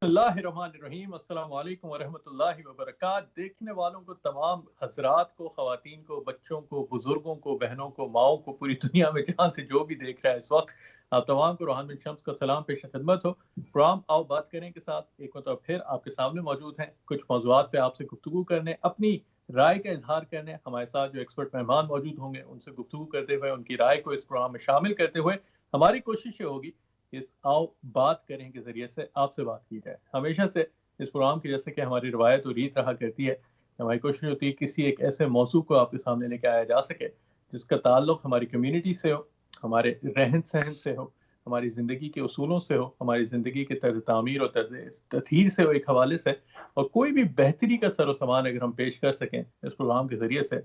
اللہ الرحمن الرحیم، السلام علیکم ورحمۃ اللہ وبرکاتہ۔ دیکھنے والوں کو، تمام حضرات کو، خواتین کو، بچوں کو، بزرگوں کو، بہنوں کو، ماؤں کو، پوری دنیا میں جہاں سے جو بھی دیکھ رہا ہے اس وقت، آپ تمام کو روحان بن شمس کا سلام پیش خدمت ہو۔ پروگرام آؤ بات کریں کے ساتھ ایک مرتبہ پھر آپ کے سامنے موجود ہیں، کچھ موضوعات پہ آپ سے گفتگو کرنے، اپنی رائے کا اظہار کرنے۔ ہمارے ساتھ جو ایکسپرٹ مہمان موجود ہوں گے ان سے گفتگو کرتے ہوئے، ان کی رائے کو اس پروگرام میں شامل کرتے ہوئے ہماری کوشش یہ ہوگی اس آؤ بات کریں کے ذریعے سے آپ سے بات کی جائے۔ ہمیشہ سے اس پروگرام کی جیسے کہ ہماری روایت اور ریت رہا کرتی ہے، ہماری کوشش ہوتی ہے کسی ایک ایسے موضوع کو آپ کے سامنے لے کے آیا جا سکے جس کا تعلق ہماری کمیونٹی سے ہو، ہمارے رہن سہن سے ہو، ہماری زندگی کے اصولوں سے ہو، ہماری زندگی کے طرز تعمیر اور طرز تطہیر سے ہو ایک حوالے سے، اور کوئی بھی بہتری کا سر و سامان اگر ہم پیش کر سکیں اس پروگرام کے ذریعے سے،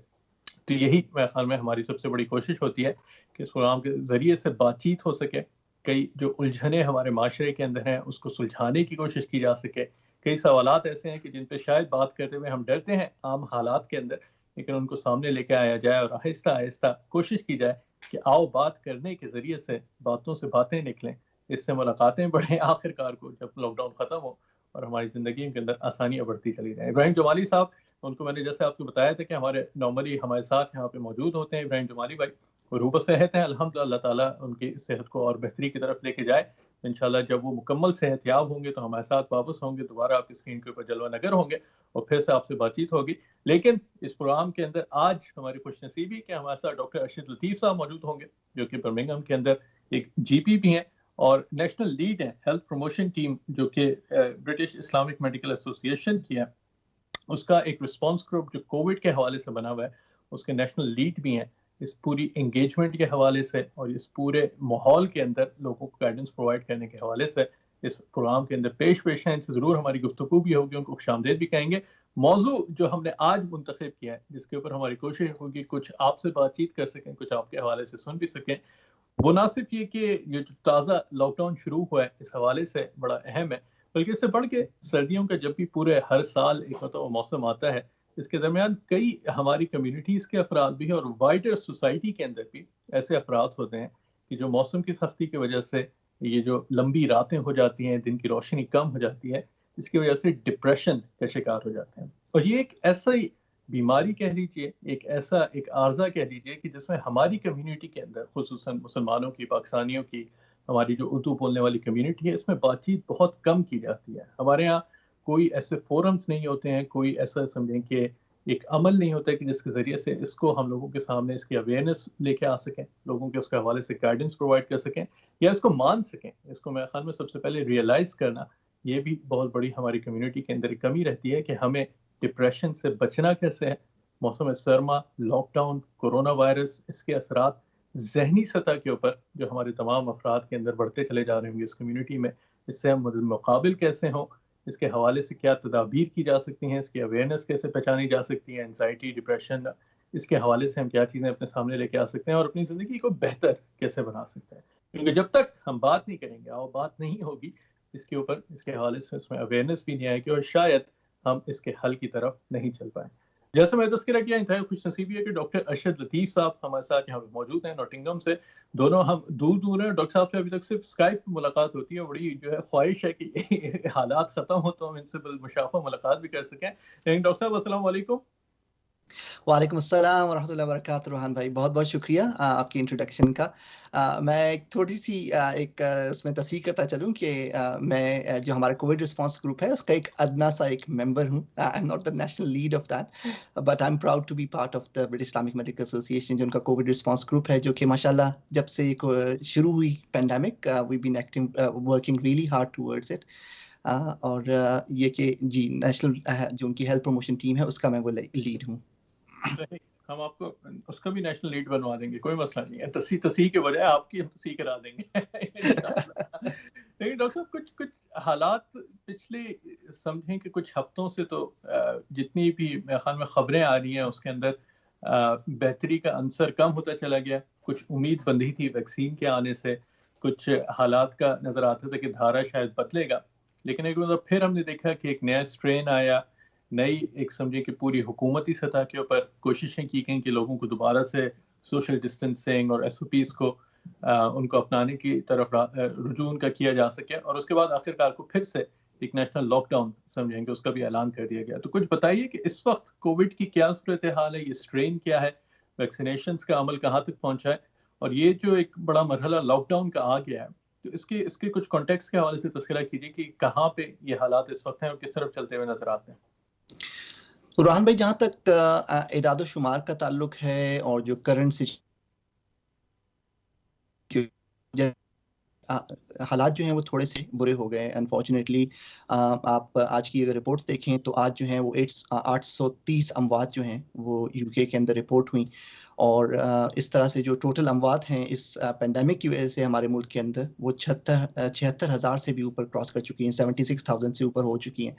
تو یہی میرے خیال میں ہماری سب سے بڑی کوشش ہوتی ہے کہ اس پروگرام کے ذریعے سے بات چیت ہو سکے، کئی جو الجھنیں ہمارے معاشرے کے اندر ہیں اس کو سلجھانے کی کوشش کی جا سکے۔ کئی سوالات ایسے ہیں کہ جن پہ شاید بات کرتے ہوئے ہم ڈرتے ہیں عام حالات کے اندر، لیکن ان کو سامنے لے کے آیا جائے اور آہستہ آہستہ کوشش کی جائے کہ آؤ بات کرنے کے ذریعے سے باتوں سے باتیں نکلیں، اس سے ملاقاتیں بڑھیں، آخر کار کو جب لاک ڈاؤن ختم ہو اور ہماری زندگی کے اندر آسانیاں بڑھتی چلی جائیں۔ ابراہیم جمالی صاحب، ان کو میں نے جیسے آپ کو بتایا تھا کہ ہمارے نارملی ہمارے ساتھ یہاں پہ موجود ہوتے ہیں ابراہیم جمالی بھائی، روبہ صحت ہیں الحمدللہ، اللہ تعالیٰ ان کی صحت کو اور بہتری کی طرف لے کے جائے۔ انشاءاللہ جب وہ مکمل صحت یاب ہوں گے تو ہمارے ساتھ واپس ہوں گے، دوبارہ آپ کی اسکرین کے اوپر جلوہ نگر ہوں گے اور پھر سے آپ سے بات چیت ہوگی۔ لیکن اس پروگرام کے اندر آج ہماری خوش نصیبی کہ ہمارے ساتھ ڈاکٹر ارشد لطیف صاحب موجود ہوں گے، جو کہ برمنگھم کے اندر ایک جی پی بھی ہیں اور نیشنل لیڈ ہیں ہیلتھ پروموشن ٹیم، جو کہ برٹش اسلامک میڈیکل ایسوسی ایشن کی ہے، اس کا ایک رسپانس گروپ جو کووڈ کے حوالے سے بنا ہوا ہے، اس کے نیشنل لیڈ بھی ہیں اس پوری انگیجمنٹ کے حوالے سے اور اس پورے ماحول کے اندر لوگوں کو گائیڈنس پرووائڈ کرنے کے حوالے سے اس پروگرام کے اندر پیش ہیں۔ ان سے ضرور ہماری گفتگو بھی ہوگی، ان کو خوش آمدید بھی کہیں گے۔ موضوع جو ہم نے آج منتخب کیا ہے، جس کے اوپر ہماری کوشش ہوگی کچھ آپ سے بات چیت کر سکیں، کچھ آپ کے حوالے سے سن بھی سکیں، وہ نہ صرف یہ کہ یہ جو تازہ لاک ڈاؤن شروع ہوا ہے اس حوالے سے بڑا اہم ہے، بلکہ اس سے بڑھ کے سردیوں کا جب بھی پورے ہر سال ایک مرتبہ موسم آتا ہے، اس کے درمیان کئی ہماری کمیونٹیز کے افراد بھی ہیں اور وائڈر سوسائٹی کے اندر بھی ایسے افراد ہوتے ہیں کہ جو موسم کی سختی کی وجہ سے یہ جو لمبی راتیں ہو جاتی ہیں، دن کی روشنی کم ہو جاتی ہے، اس کی وجہ سے ڈپریشن کا شکار ہو جاتے ہیں۔ اور یہ ایک ایسا ہی بیماری کہہ لیجیے، ایک عارضہ کہہ لیجیے کہ جس میں ہماری کمیونٹی کے اندر، خصوصاً مسلمانوں کی، پاکستانیوں کی، ہماری جو اردو بولنے والی کمیونٹی ہے، اس میں بات چیت بہت کم کی جاتی ہے۔ ہمارے ہاں کوئی ایسے فورمز نہیں ہوتے ہیں، کوئی ایسا سمجھیں کہ ایک عمل نہیں ہوتا ہے کہ جس کے ذریعے سے اس کو ہم لوگوں کے سامنے اس کی اویئرنیس لے کے آ سکیں، لوگوں کے اس کے حوالے سے گائیڈنس پرووائڈ کر سکیں یا اس کو مان سکیں۔ اس کو میرے خیال میں سب سے پہلے ریئلائز کرنا، یہ بھی بہت بڑی ہماری کمیونٹی کے اندر ایک کمی رہتی ہے کہ ہمیں ڈپریشن سے بچنا کیسے ہے۔ موسم سرما، لاک ڈاؤن، کورونا وائرس، اس کے اثرات ذہنی سطح کے اوپر جو ہمارے تمام افراد کے اندر بڑھتے چلے جا رہے ہوں گے اس کمیونٹی میں، اس سے ہم مقابل کیسے ہوں، اس کے حوالے سے کیا تدابیر کی جا سکتی ہیں، اس کی اویئرنیس کیسے پہچانی جا سکتی ہے، انزائٹی، ڈپریشن، اس کے حوالے سے ہم کیا چیزیں اپنے سامنے لے کے آ سکتے ہیں اور اپنی زندگی کو بہتر کیسے بنا سکتے ہیں۔ کیونکہ جب تک ہم بات نہیں کریں گے اور بات نہیں ہوگی اس کے اوپر، اس کے حوالے سے اس میں اویئرنیس بھی نہیں آئے گی اور شاید ہم اس کے حل کی طرف نہیں چل پائیں۔ جیسے میں تذکرہ کیا، انتہائی خوش نصیبی ہے کہ ڈاکٹر ارشد لطیف صاحب ہمارے ساتھ یہاں پہ موجود ہیں نوٹنگم سے۔ دونوں ہم دور دور ہیں، ڈاکٹر صاحب سے ابھی تک صرف اسکائپ پہ ملاقات ہوتی ہے، بڑی جو ہے خواہش ہے کہ حالات ختم ہو تو ہم ان سے بالمشافہ ملاقات بھی کر سکیں۔ لیکن ڈاکٹر صاحب السلام علیکم۔ وعلیکم السلام ورحمۃ اللہ وبرکاتہ۔ روحان بھائی بہت بہت شکریہ آپ کی انٹروڈکشن کا۔ میں ایک تھوڑی سی اس میں تصحیح کرتا چلوں کہ میں جو ہمارا کووڈ رسپانس گروپ ہے اس کا ایک ادنا سا ایک ممبر ہوں۔ I am not the national lead of that, but I am proud to be part of the British Islamic Medical Association, جو ان کا کووڈ رسپانس گروپ ہے، جو کہ ماشاء اللہ جب سے شروع ہوئی pandemic we been acting working really hard towards it. اور یہ کہ جی نیشنل جو ان کی ہیلتھ پروموشن ٹیم ہے اس کا میں وہ لیڈ ہوں۔ ہم آپ کو اس کا بھی نیشنل لیڈ بنوا دیں گے، کوئی مسئلہ نہیں ہے، تصحیح کے بجائے آپ کی ہم تصحیح کرا دیں گے لیکن ڈاکٹر صاحب کچھ حالات پچھلے سمجھیں کہ کچھ ہفتوں سے تو جتنی بھی میرے خیال میں خبریں آ رہی ہیں اس کے اندر بہتری کا عنصر کم ہوتا چلا گیا۔ کچھ امید بندھی تھی ویکسین کے آنے سے، کچھ حالات کا نظر آتا تھا کہ دھارا شاید بدلے گا، لیکن ایک مطلب پھر ہم نے دیکھا کہ ایک نیا اسٹرین آیا، نئی ایک سمجھے کہ پوری حکومتی سطح کے اوپر کوششیں کی گئیں کہ لوگوں کو دوبارہ سے سوشل ڈسٹینسنگ اور ایس او پیز کو ان کو اپنانے کی طرف رجوع کا کیا جا سکے، اور اس کے بعد آخر کار کو پھر سے ایک نیشنل لاک ڈاؤن سمجھیں گے، اس کا بھی اعلان کر دیا گیا. تو کچھ بتائیے کہ اس وقت کووڈ کی کیا صورتحال ہے، یہ اسٹرین کیا ہے، ویکسینیشنز کا عمل کہاں تک پہنچا ہے، اور یہ جو ایک بڑا مرحلہ لاک ڈاؤن کا آ گیا ہے، تو اس کے کچھ کانٹیکس کے حوالے سے تذکرہ کیجیے کہ کہاں پہ یہ حالات اس وقت ہیں اور کس طرف چلتے ہوئے نظر آتے ہیں. روحان بھائی، جہاں تک اعداد و شمار کا تعلق ہے اور جو کرنٹ حالات جو ہیں وہ تھوڑے سے برے ہو گئے انفارچونیٹلی. آپ آج کی اگر رپورٹس دیکھیں تو آج جو ہیں وہ 830 اموات جو ہیں وہ یو کے اندر رپورٹ ہوئیں، اور اس طرح سے جو ٹوٹل اموات ہیں اس پینڈیمک کی وجہ سے ہمارے ملک کے اندر وہ 76,000 سے بھی اوپر کراس کر چکی ہیں، 76,000 سے اوپر ہو چکی ہیں.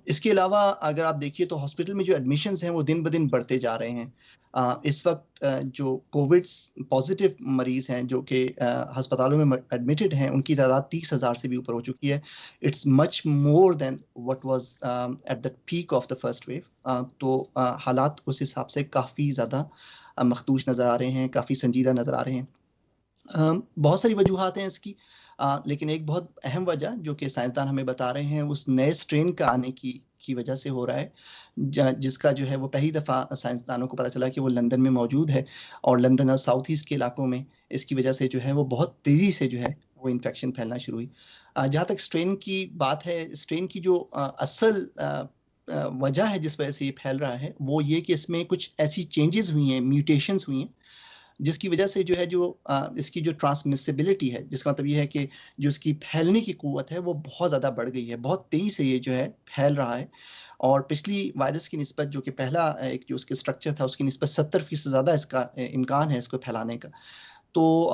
اس کے علاوہ اگر آپ دیکھیے تو ہاسپٹل میں جو ایڈمیشنز ہیں وہ دن بدن بڑھتے جا رہے ہیں. اس وقت جو کووڈ پازیٹیو مریض ہیں جو کہ ہسپتالوں میں ایڈمٹڈ ہیں، ان کی تعداد 30,000 سے بھی اوپر ہو چکی ہے. It's much more than what was at the peak of the first wave. تو حالات اس حساب سے کافی زیادہ مخدوش نظر آ رہے ہیں، کافی سنجیدہ نظر آ رہے ہیں. بہت ساری وجوہات ہیں اس کی، لیکن ایک بہت اہم وجہ جو کہ سائنسدان ہمیں بتا رہے ہیں اس نئے اسٹرین کا آنے کی وجہ سے ہو رہا ہے، جس کا جو ہے وہ پہلی دفعہ سائنسدانوں کو پتہ چلا کہ وہ لندن میں موجود ہے، اور لندن اور ساؤتھ ایسٹ کے علاقوں میں اس کی وجہ سے جو ہے وہ بہت تیزی سے جو ہے وہ انفیکشن پھیلنا شروع ہوئی. جہاں تک اسٹرین کی بات ہے، اسٹرین کی جو اصل وجہ ہے جس وجہ سے یہ پھیل رہا ہے وہ یہ کہ اس میں کچھ ایسی چینجز ہوئی ہیں، میوٹیشنز ہوئی ہیں، جس کی وجہ سے جو ہے جو اس کی جو ٹرانسمسیبلٹی ہے، جس کا مطلب یہ ہے کہ جو اس کی پھیلنے کی قوت ہے وہ بہت زیادہ بڑھ گئی ہے، بہت تیزی سے یہ جو ہے پھیل رہا ہے. اور پچھلی وائرس کی نسبت جو کہ پہلا ایک جو اس کے اسٹرکچر تھا اس کی نسبت 70% زیادہ اس کا امکان ہے اس کو پھیلانے کا. تو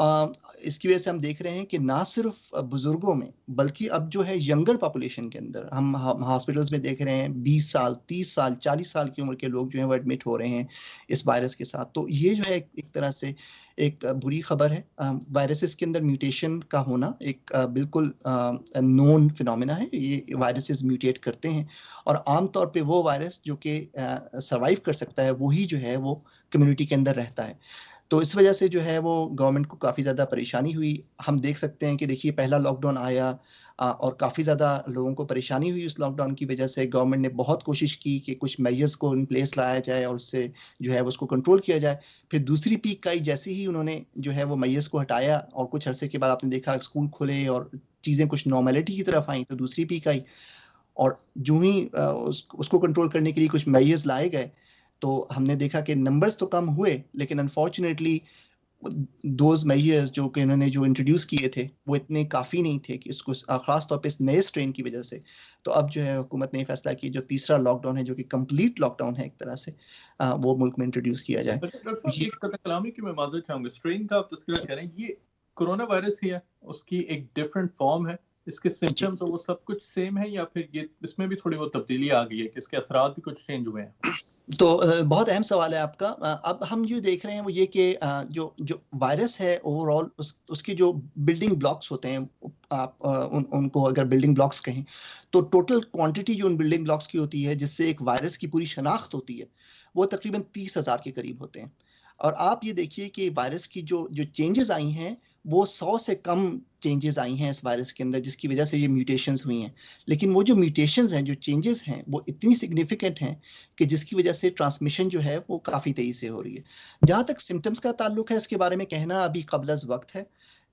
اس کی وجہ سے ہم دیکھ رہے ہیں کہ نہ صرف بزرگوں میں بلکہ اب جو ہے ینگر پاپولیشن کے اندر ہم ہاسپٹلز میں دیکھ رہے ہیں 20 سال 30 سال 40 سال کی عمر کے لوگ جو ہیں وہ ایڈمٹ ہو رہے ہیں اس وائرس کے ساتھ. تو یہ جو ہے ایک طرح سے ایک بری خبر ہے. وائرسز کے اندر میوٹیشن کا ہونا ایک بالکل نون فینومینا ہے. یہ وائرسز میوٹیٹ کرتے ہیں، اور عام طور پہ وہ وائرس جو کہ سروائیو کر سکتا ہے وہی جو ہے وہ کمیونٹی کے اندر رہتا ہے. تو اس وجہ سے جو ہے وہ گورنمنٹ کو کافی زیادہ پریشانی ہوئی. ہم دیکھ سکتے ہیں کہ دیکھیے پہلا لاک ڈاؤن آیا اور کافی زیادہ لوگوں کو پریشانی ہوئی اس لاک ڈاؤن کی وجہ سے. گورنمنٹ نے بہت کوشش کی کہ کچھ میجرز کو ان پلیس لایا جائے اور اس سے جو ہے اس کو کنٹرول کیا جائے. پھر دوسری پیک آئی، جیسے ہی انہوں نے جو ہے وہ میجرز کو ہٹایا اور کچھ عرصے کے بعد آپ نے دیکھا اسکول کھلے اور چیزیں کچھ نارملٹی کی طرف آئیں، تو دوسری پیک آئی اور جو ہی اس کو کنٹرول کرنے کے لیے کچھ میجرز لائے گئے تو ہم نے دیکھا کہ نمبرز تو کم ہوئے، لیکن انفارچونیٹلی دوز میجرز جو کہ انہوں نے جو انٹروڈیوس کیے تھے وہ اتنے کافی نہیں تھے کہ اس کو خاص طور پہ اس نئے اسٹرین کی وجہ سے. تو اب جو ہے حکومت نے فیصلہ کیا جو تیسرا لاک ڈاؤن ہے جو کہ کمپلیٹ لاک ڈاؤن ہے ایک طرح سے، وہ ملک میں انٹروڈیوس کیا جائے. ڈاکٹر صاحب ایک قطع کلامی کی میں معذرت چاہوں گا، اسٹرین کا آپ تذکرہ کریں، یہ کرونا وائرس ہی ہے، اس کی ایک ڈفرینٹ فارم ہے، اس کے سمپٹمز تو وہ سب کچھ سیم ہے، یا پھر یہ اس میں بھی تھوڑی بہت تبدیلی آ گئی ہے کہ اس کے اثرات بھی کچھ چینج ہوئے ہیں؟ تو بہت اہم سوال ہے آپ کا. اب ہم جو دیکھ رہے ہیں وہ یہ کہ جو وائرس ہے اوور آل اس کے جو بلڈنگ بلاکس ہوتے ہیں، آپ ان کو اگر بلڈنگ بلاکس کہیں تو ٹوٹل کوانٹٹی جو ان بلڈنگ بلاکس کی ہوتی ہے جس سے ایک وائرس کی پوری شناخت ہوتی ہے وہ تقریباً 30,000 کے قریب ہوتے ہیں. اور آپ یہ دیکھیے کہ وائرس کی جو چینجز آئی ہیں وہ 100 سے کم چینجز آئی ہیں اس وائرس کے اندر، جس کی وجہ سے یہ میوٹیشنز ہوئی ہیں. لیکن وہ جو میوٹیشنز ہیں، جو چینجز ہیں، وہ اتنی سگنیفیکنٹ ہیں کہ جس کی وجہ سے ٹرانسمیشن جو ہے وہ کافی تیزی سے ہو رہی ہے. جہاں تک سمٹمز کا تعلق ہے اس کے بارے میں کہنا ابھی قبل از وقت ہے.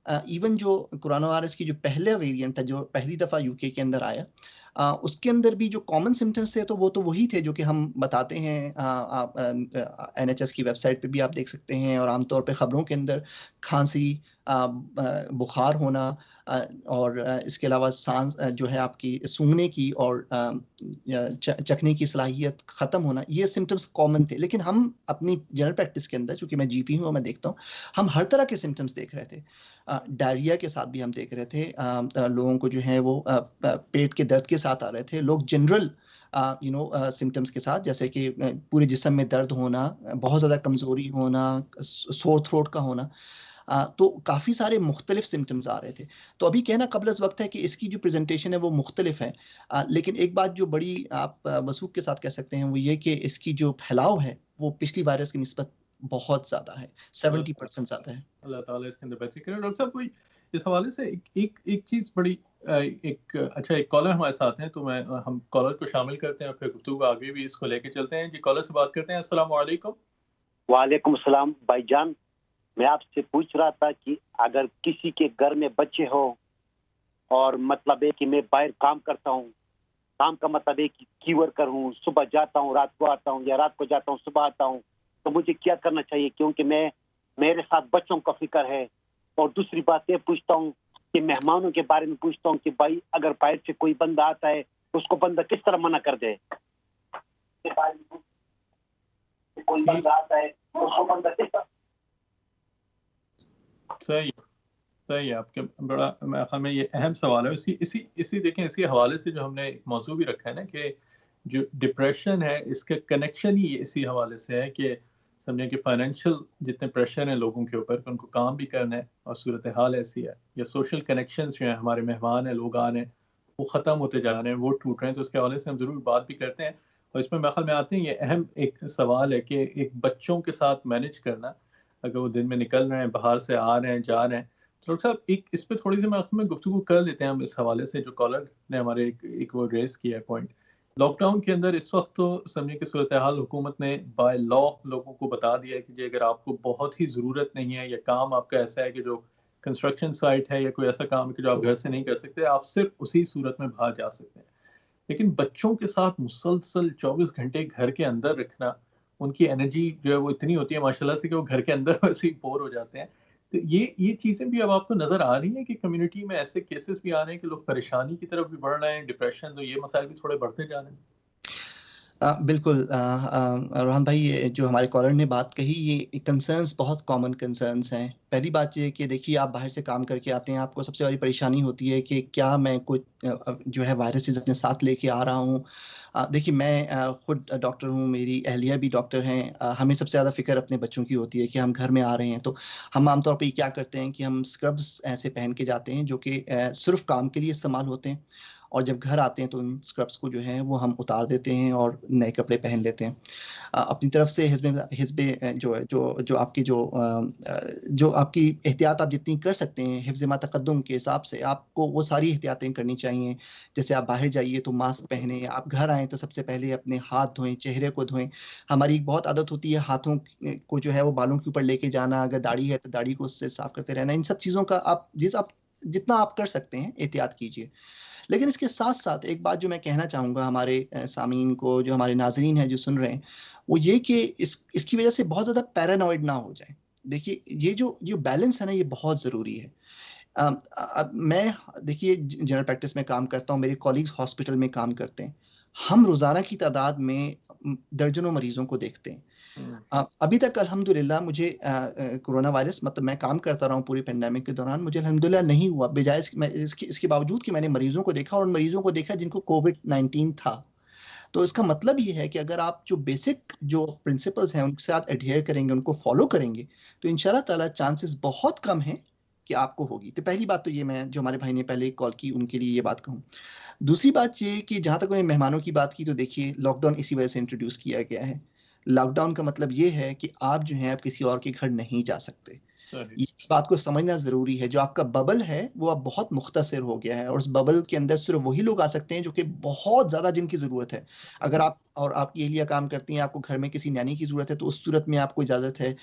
ایون جو کورونا وائرس کی جو پہلا ویریئنٹ تھا جو پہلی دفعہ یو کے اندر آیا، اس کے اندر بھی جو کامن سمٹمز تھے تو وہ تو وہی تھے جو کہ ہم بتاتے ہیں. NHS کی ویب سائٹ پہ بھی آپ دیکھ سکتے ہیں، اور عام طور پہ خبروں کے اندر کھانسی، بخار ہونا، اور اس کے علاوہ سانس جو ہے آپ کی سونگنے کی اور چکھنے کی صلاحیت ختم ہونا، یہ سمٹمز کامن تھے. لیکن ہم اپنی جنرل پریکٹس کے اندر، چونکہ میں جی پی ہوں اور میں دیکھتا ہوں، ہم ہر طرح کے سمٹمز دیکھ رہے تھے. ڈائریا کے ساتھ بھی ہم دیکھ رہے تھے، لوگوں کو جو ہے وہ پیٹ کے درد کے ساتھ آ رہے تھے. لوگ جنرل سمٹمز کے ساتھ جیسے کہ پورے جسم میں درد ہونا، بہت زیادہ کمزوری ہونا، سور تھروٹ کا ہونا، تو کافی سارے مختلف سمٹمز آ رہے تھے. تو ابھی کہنا قبل از وقت ہے کہ اس کی جو پریزنٹیشن ہے وہ مختلف ہے. لیکن ایک بات جو بڑی آپ وثوق کے ساتھ کہہ سکتے ہیں وہ یہ کہ اس کی جو پھیلاؤ ہے وہ پچھلی وائرس کی نسبت بہت زیادہ ہے، 70% زیادہ ہے. اللہ تعالیٰ اس کے اندر بہتری کرے. ڈاکٹر صاحب کوئی اس حوالے سے ایک چیز بڑی ایک کالر ہمارے ساتھ ہیں، تو ہم کالر کو شامل کرتے ہیں اور پھر گفتگو آگے بھی اس کو لے کے چلتے ہیں. جی کالر سے بات کرتے ہیں. السلام علیکم. وعلیکم السلام بھائی جان. میں آپ سے پوچھ رہا تھا کہ اگر کسی کے گھر میں بچے ہو اور مطلب ہے کہ میں باہر کام کرتا ہوں، کام کا مطلب ہے کہ کی ورکر ہوں، صبح جاتا ہوں رات کو آتا ہوں، یا رات کو جاتا ہوں صبح آتا ہوں، تو مجھے کیا کرنا چاہیے؟ کیونکہ میرے ساتھ بچوں کا فکر ہے. اور دوسری بات یہ پوچھتا ہوں کہ مہمانوں کے بارے میں پوچھتا ہوں کہ بھائی اگر باہر سے کوئی بندہ آتا ہے اس کو بندہ کس طرح منع کر دے؟ کوئی بندہ آتا ہے اس کو بندہ کس طرح؟ صحیح ہے آپ کے بڑا میرے خیال میں یہ اہم سوال ہے. اسی دیکھیں اسی حوالے سے جو ہم نے ایک موضوع بھی رکھا ہے نا کہ جو ڈپریشن ہے اس کا کنیکشن ہی اسی حوالے سے ہے کہ سمجھیں کہ فائنینشیل جتنے پریشر ہیں لوگوں کے اوپر کہ ان کو کام بھی کرنا ہے اور صورتحال ایسی ہے، یا سوشل کنیکشنز جو ہیں ہمارے مہمان ہیں لوگ آ رہے ہیں وہ ختم ہوتے جا رہے ہیں، وہ ٹوٹ رہے ہیں. تو اس کے حوالے سے ہم ضرور بات بھی کرتے ہیں. اور اس میں میرے خیال میں آتے ہیں یہ اہم ایک سوال ہے کہ ایک بچوں کے ساتھ مینیج کرنا، اگر وہ دن میں نکل رہے ہیں باہر سے آ رہے ہیں جا رہے ہیں. ڈاکٹر صاحب ایک اس پہ تھوڑی سی میں گفتگو کر لیتے ہیں ہم اس حوالے سے جو کالر نے ہمارے ایک وہ ریز کیا ہے پوائنٹ. لاک ڈاؤن کے اندر اس وقت تو سمجھے کہ صورتحال حکومت نے بائی لا لوگوں کو بتا دیا ہے کہ جی اگر آپ کو بہت ہی ضرورت نہیں ہے یا کام آپ کا ایسا ہے کہ جو کنسٹرکشن سائٹ ہے یا کوئی ایسا کام ہے کہ جو آپ گھر سے نہیں کر سکتے، آپ صرف اسی صورت میں باہر جا سکتے ہیں. لیکن بچوں کے ساتھ مسلسل 24 گھنٹے گھر کے اندر رکھنا، ان کی انرجی جو ہے وہ اتنی ہوتی ہے ماشاء اللہ سے کہ وہ گھر کے اندر ویسے ہی بور ہو جاتے ہیں. تو یہ چیزیں بھی اب آپ کو نظر آ رہی ہیں کہ کمیونٹی میں ایسے کیسز بھی آ رہے ہیں کہ لوگ پریشانی کی طرف بھی بڑھ رہے ہیں، ڈپریشن، تو یہ مسائل بھی تھوڑے بڑھتے جا رہے ہیں. بالکل روحان بھائی، یہ جو ہمارے کالر نے بات کہی یہ کنسرنس بہت کامن کنسرنس ہیں. پہلی بات یہ کہ دیکھیے آپ باہر سے کام کر کے آتے ہیں، آپ کو سب سے بڑی پریشانی ہوتی ہے کہ کیا میں کچھ جو ہے وائرسز اپنے ساتھ لے کے آ رہا ہوں. دیکھیے میں خود ڈاکٹر ہوں، میری اہلیہ بھی ڈاکٹر ہیں. ہمیں سب سے زیادہ فکر اپنے بچوں کی ہوتی ہے کہ ہم گھر میں آ رہے ہیں تو ہم عام طور پہ کیا کرتے ہیں کہ ہم اسکربس ایسے پہن کے جاتے ہیں جو کہ صرف کام کے لیے استعمال ہوتے ہیں، اور جب گھر آتے ہیں تو ان اسکربس کو جو ہے وہ ہم اتار دیتے ہیں اور نئے کپڑے پہن لیتے ہیں. اپنی طرف سے حزب جو آپ کی جو آپ کی احتیاط آپ جتنی کر سکتے ہیں حفظ ما تقدم کے حساب سے آپ کو وہ ساری احتیاطیں کرنی چاہیے. جیسے آپ باہر جائیے تو ماسک پہنیں، آپ گھر آئیں تو سب سے پہلے اپنے ہاتھ دھوئیں، چہرے کو دھوئیں. ہماری ایک بہت عادت ہوتی ہے ہاتھوں کو جو ہے وہ بالوں کے اوپر لے کے جانا، اگر داڑھی ہے تو داڑھی کو اس سے صاف کرتے رہنا. ان سب چیزوں کا آپ جتنا آپ کر سکتے ہیں احتیاط کیجیے. لیکن اس کے ساتھ ساتھ ایک بات جو میں کہنا چاہوں گا ہمارے سامعین کو، جو ہمارے ناظرین ہیں جو سن رہے ہیں، وہ یہ کہ اس کی وجہ سے بہت زیادہ پیرانوئڈ نہ ہو جائیں. دیکھیے یہ جو بیلنس ہے نا یہ بہت ضروری ہے. میں دیکھیے جنرل پریکٹس میں کام کرتا ہوں، میرے کولیگز ہاسپٹل میں کام کرتے ہیں. ہم روزانہ کی تعداد میں درجنوں مریضوں کو دیکھتے ہیں. ابھی تک الحمدللہ مجھے کورونا وائرس، مطلب میں کام کرتا رہا ہوں پوری پینڈیمک کے دوران، مجھے الحمدللہ نہیں ہوا، بجائے اس کے باوجود کہ میں نے مریضوں کو دیکھا، اور مریضوں کو دیکھا جن کو کووڈ-19 تھا. تو اس کا مطلب یہ ہے کہ اگر آپ جو بیسک جو پرنسپلز ہیں ان کے ساتھ ایڈہیئر کریں گے، ان کو فالو کریں گے، تو انشاءاللہ تعالیٰ چانسز بہت کم ہیں کہ آپ کو ہوگی. تو پہلی بات تو یہ میں جو ہمارے بھائی نے پہلے کال کی ان کے لیے یہ بات کہوں. دوسری بات یہ کہ جہاں تک انہیں مہمانوں کی بات کی، تو دیکھیے لاک ڈاؤن اسی وجہ سے انٹروڈیوس کیا گیا ہے. لاک ڈاؤن کا مطلب یہ ہے کہ آپ جو ہیں آپ کسی اور کے گھر نہیں جا سکتے. اس بات کو سمجھنا ضروری ہے. جو آپ کا ببل ہے وہ اب بہت مختصر ہو گیا ہے، اور اس ببل کے اندر صرف وہی لوگ آ سکتے ہیں جو کہ بہت زیادہ جن کی ضرورت ہے. اگر آپ اور آپ کی اہلیہ کام کرتی ہیں، آپ کو گھر میں کسی نانی کی ضرورت ہے، تو اس صورت میں آپ کو اجازت ہے.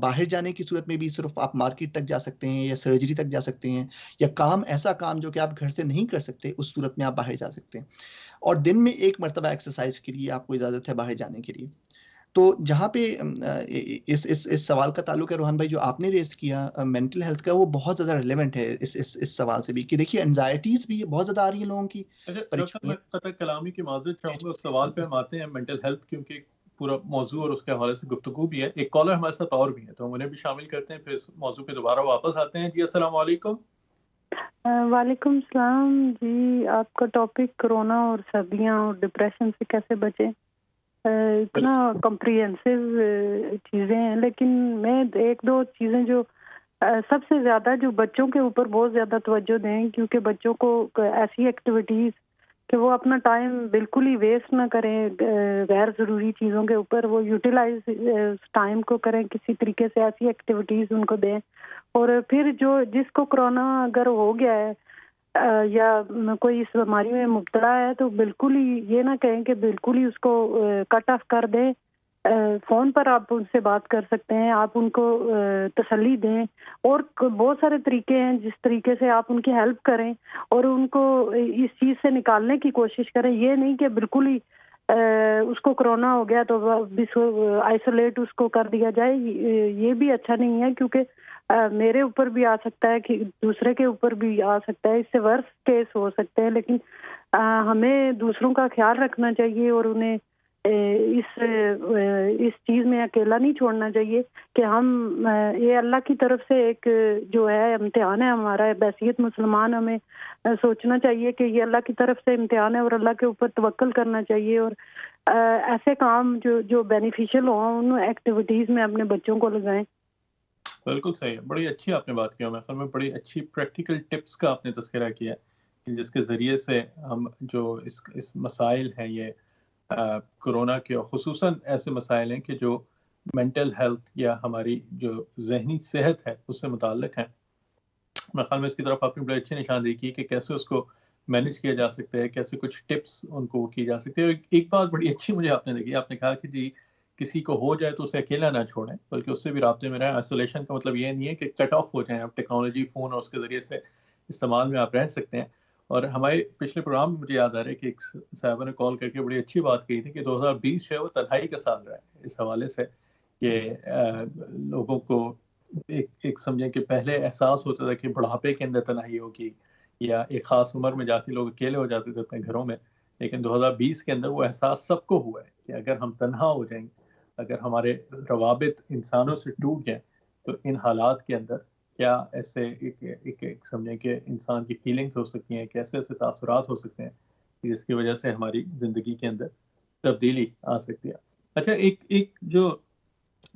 باہر جانے کی صورت میں بھی صرف آپ مارکیٹ تک جا سکتے ہیں یا سرجری تک جا سکتے ہیں، یا ایسا کام جو کہ آپ گھر سے نہیں کر سکتے اس صورت میں آپ باہر جا سکتے ہیں. اور دن میں ایک مرتبہ ایکسرسائز کے لیے آپ کو اجازت ہے باہر جانے کے لیے. تو جہاں پہ اس سوال کا تعلق ہے روحان بھائی جو آپ نے ریز کیا مینٹل ہیلتھ کا، وہ بہت زیادہ ریلیونٹ ہے اس سوال سے بھی، کہ دیکھیے انزائٹیز بھی بہت زیادہ آ رہی ہیں لوگوں کی. اچھا ڈاکٹر صاحب میں قطع کلامی کی معذرت چاہوں گا، اس سوال پہ ہم آتے ہیں مینٹل ہیلتھ، کیونکہ پورا موضوع اور اس کے حوالے سے گفتگو بھی ہے. ایک کالر ہمارے ساتھ اور بھی ہے تو ہم انہیں بھی شامل کرتے ہیں، پھر اس موضوع پہ دوبارہ واپس آتے ہیں. جی السلام علیکم. وعلیکم السلام جی. آپ کا ٹاپک کرونا اور سردیاں اور ڈپریشن سے کیسے بچیں، اتنا کمپریہنسو چیزیں ہیں. لیکن میں ایک دو چیزیں جو سب سے زیادہ جو بچوں کے اوپر بہت زیادہ توجہ دیں، کیونکہ بچوں کو ایسی ایکٹیویٹیز کہ وہ اپنا ٹائم بالکل ہی ویسٹ نہ کریں غیر ضروری چیزوں کے اوپر، وہ یوٹیلائز ٹائم کو کریں کسی طریقے سے، ایسی ایکٹیویٹیز ان کو دیں. اور پھر جس کو کرونا اگر ہو گیا ہے یا کوئی اس بیماری میں مبتلا ہے تو بالکل ہی یہ نہ کہیں کہ بالکل ہی اس کو کٹ آف کر دیں. فون پر آپ ان سے بات کر سکتے ہیں, آپ ان کو تسلی دیں, اور بہت سارے طریقے ہیں جس طریقے سے آپ ان کی ہیلپ کریں اور ان کو اس چیز سے نکالنے کی کوشش کریں. یہ نہیں کہ بالکل ہی اس کو کرونا ہو گیا تو آئسولیٹ اس کو کر دیا جائے. یہ بھی اچھا نہیں ہے, کیونکہ میرے اوپر بھی آ سکتا ہے کہ دوسرے کے اوپر بھی آ سکتا ہے, اس سے ورس کیس ہو سکتے ہیں. لیکن ہمیں دوسروں کا خیال رکھنا چاہیے اور انہیں اس چیز میں اکیلا نہیں چھوڑنا چاہیے کہ ہم یہ اللہ کی طرف سے ایک جو ہے امتحان ہے ہمارا. بحیثیت مسلمان ہمیں سوچنا چاہیے کہ یہ اللہ کی طرف سے امتحان ہے اور اللہ کے اوپر توکل کرنا چاہیے, اور ایسے کام جو بینیفیشل ہوں ان ایکٹیویٹیز میں اپنے بچوں کو لگائیں. بالکل صحیح ہے, بڑی اچھی آپ نے بات کی. میں خیال میں بڑی اچھی پریکٹیکل ٹپس کا آپ نے تذکرہ کیا ہے جس کے ذریعے سے ہم جو اس مسائل ہیں یہ کرونا کے, خصوصاً ایسے مسائل ہیں کہ جو مینٹل ہیلتھ یا ہماری جو ذہنی صحت ہے اس سے متعلق ہیں. میں خیال میں اس کی طرف آپ نے بڑی اچھی نشاندہی کی کہ کیسے اس کو مینیج کیا جا سکتا ہے, کیسے کچھ ٹپس ان کو کی جا سکتے ہیں. ایک بات بڑی اچھی مجھے آپ نے لگی, آپ نے کہا کہ جی کسی کو ہو جائے تو اسے اکیلا نہ چھوڑیں بلکہ اس سے بھی رابطے میں رہیں. آئسولیشن کا مطلب یہ نہیں ہے کہ کٹ آف ہو جائیں, آپ ٹیکنالوجی فون اور اس کے ذریعے سے استعمال میں آپ رہ سکتے ہیں. اور ہمارے پچھلے پروگرام میں مجھے یاد آ رہا ہے کہ ایک صاحبہ نے کال کر کے بڑی اچھی بات کہی تھی کہ 2020 جو ہے وہ تنہائی کا سال رہا ہے, اس حوالے سے کہ لوگوں کو ایک سمجھیں کہ پہلے احساس ہوتا تھا کہ بڑھاپے کے اندر تنہائی ہوگی یا ایک خاص عمر میں جا کے لوگ اکیلے ہو جاتے تھے اپنے گھروں میں, لیکن 2020 کے اندر وہ احساس سب کو ہوا ہے کہ اگر ہم تنہا ہو جائیں گے, اگر ہمارے روابط انسانوں سے ٹوٹ جائیں تو ان حالات کے اندر کیا ایسے ایک سمجھیں کہ انسان کی فیلنگز ہو سکتی ہیں, کیسے ایسے تاثرات ہو سکتے ہیں جس کی وجہ سے ہماری زندگی کے اندر تبدیلی آ سکتی ہے. اچھا, ایک جو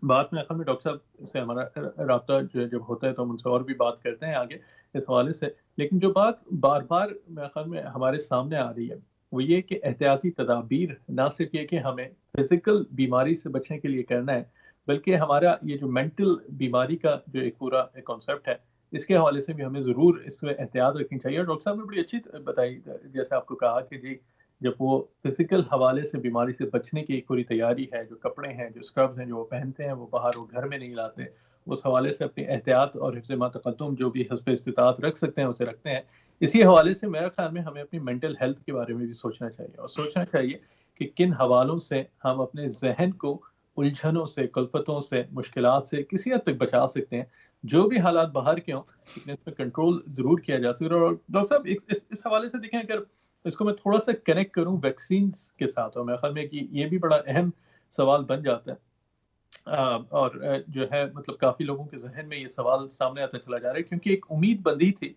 بات میں خیال میں ڈاکٹر صاحب سے ہمارا رابطہ جو جب ہوتا ہے تو ہم ان سے اور بھی بات کرتے ہیں آگے اس حوالے سے, لیکن جو بات بار بار میرے خیال میں ہمارے سامنے آ رہی ہے وہ یہ کہ احتیاطی تدابیر نہ صرف یہ کہ ہمیں فزیکل بیماری سے بچنے کے لیے کرنا ہے بلکہ ہمارا یہ جو مینٹل بیماری کا جو ایک پورا کانسیپٹ ہے اس کے حوالے سے بھی ہمیں ضرور اس میں احتیاط رکھنی چاہیے. اور ڈاکٹر صاحب نے بڑی اچھی بتائی, جیسے آپ کو کہا کہ جی جب وہ فزیکل حوالے سے بیماری سے بچنے کی ایک پوری تیاری ہے, جو کپڑے ہیں, جو اسکربز ہیں جو وہ پہنتے ہیں وہ باہر وہ گھر میں نہیں لاتے, اس حوالے سے اپنی احتیاط اور حفظ ما تقدم جو بھی حسب استطاعت رکھ سکتے ہیں اسے رکھتے ہیں. اسی حوالے سے میرے خیال میں ہمیں اپنی مینٹل ہیلتھ کے بارے میں بھی سوچنا چاہیے, اور سوچنا چاہیے کہ کن حوالوں سے ہم اپنے ذہن کو الجھنوں سے, کلفتوں سے, مشکلات سے کسی حد تک بچا سکتے ہیں. جو بھی حالات باہر کے ہوں لیکن اس میں کنٹرول ضرور کیا جا سکتا ہے. اور ڈاکٹر صاحب اس حوالے سے دیکھیں, اگر اس کو میں تھوڑا سا کنیکٹ کروں ویکسینز کے ساتھ, اور میرے خیال میں کہ یہ بھی بڑا اہم سوال بن جاتا ہے, اور جو ہے مطلب کافی لوگوں کے ذہن میں یہ سوال سامنے آتا چلا جا رہا ہے کیونکہ ایک امید بندی تھی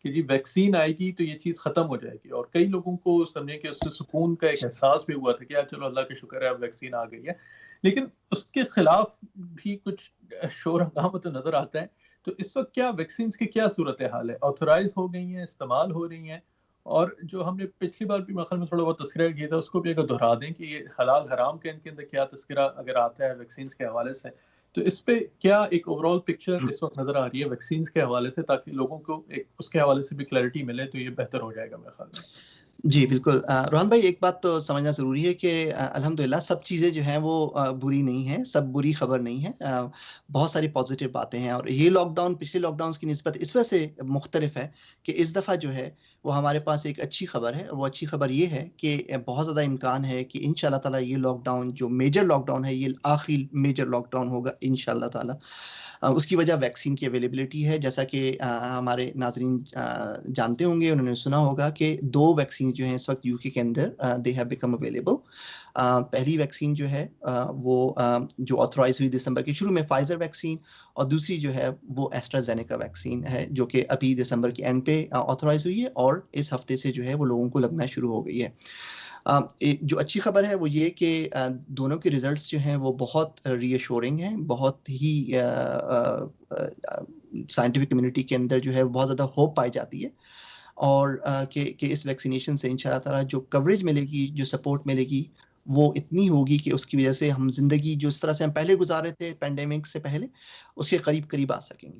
کہ جی ویکسین آئے گی تو یہ چیز ختم ہو جائے گی, اور کئی لوگوں کو سمجھیں کہ اس سے سکون کا ایک احساس بھی ہوا تھا کہ یار چلو اللہ کا شکر ہے اب ویکسین آ گئی ہے. لیکن اس کے خلاف بھی کچھ شور ہنگامہ تو نظر آتا ہے. تو اس وقت کیا ویکسینز کی کیا صورتحال ہے؟ آتھورائز ہو گئی ہیں, استعمال ہو رہی ہیں, اور جو ہم نے پچھلی بار بھی مخل میں تھوڑا بہت تذکرہ کیا تھا اس کو بھی اگر دہرا دیں کہ یہ حلال حرام کے ان کے اندر کیا تذکرہ اگر آتا ہے ویکسینز کے حوالے سے, تو اس پہ کیا ایک اوور آل پکچر اس وقت نظر آ رہی ہے ویکسینز کے حوالے سے, تاکہ لوگوں کو ایک اس کے حوالے سے بھی کلیئرٹی ملے تو یہ بہتر ہو جائے گا میرے خیال میں. جی بالکل. روحان بھائی ایک بات تو سمجھنا ضروری ہے کہ الحمدللہ سب چیزیں جو ہیں وہ بری نہیں ہیں, سب بری خبر نہیں ہے, بہت ساری پازیٹیو باتیں ہیں. اور یہ لاک ڈاؤن پچھلے لاک ڈاؤنس کی نسبت اس وجہ سے مختلف ہے کہ اس دفعہ جو ہے وہ ہمارے پاس ایک اچھی خبر ہے. وہ اچھی خبر یہ ہے کہ بہت زیادہ امکان ہے کہ انشاءاللہ تعالی یہ لاک ڈاؤن جو میجر لاک ڈاؤن ہے یہ آخری میجر لاک ڈاؤن ہوگا انشاءاللہ تعالی. اس کی وجہ ویکسین کی اویلیبلٹی ہے. جیسا کہ ہمارے ناظرین جانتے ہوں گے, انہوں نے سنا ہوگا کہ 2 ویکسین جو ہیں اس وقت یو کے کے اندر دے ہیو بیکم اویلیبل. پہلی ویکسین جو ہے وہ جو آتھورائز ہوئی دسمبر کے شروع میں فائزر ویکسین, اور دوسری جو ہے وہ ایسٹرازینیکا ویکسین ہے جو کہ ابھی دسمبر کے اینڈ پہ آتھورائز ہوئی ہے اور اس ہفتے سے جو ہے وہ لوگوں کو لگنا شروع ہو گئی ہے. جو اچھی خبر ہے وہ یہ کہ دونوں کے ریزلٹس جو ہیں وہ بہت ری ایشورنگ ہیں, بہت ہی سائنٹیفک کمیونٹی کے اندر جو ہے بہت زیادہ ہوپ پائی جاتی ہے, اور کہ اس ویکسینیشن سے انشاءاللہ تعالی جو کوریج ملے گی, جو سپورٹ ملے گی وہ اتنی ہوگی کہ اس کی وجہ سے ہم زندگی جو اس طرح سے ہم پہلے گزارے تھے پینڈیمک سے پہلے اس کے قریب قریب آ سکیں گے.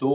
2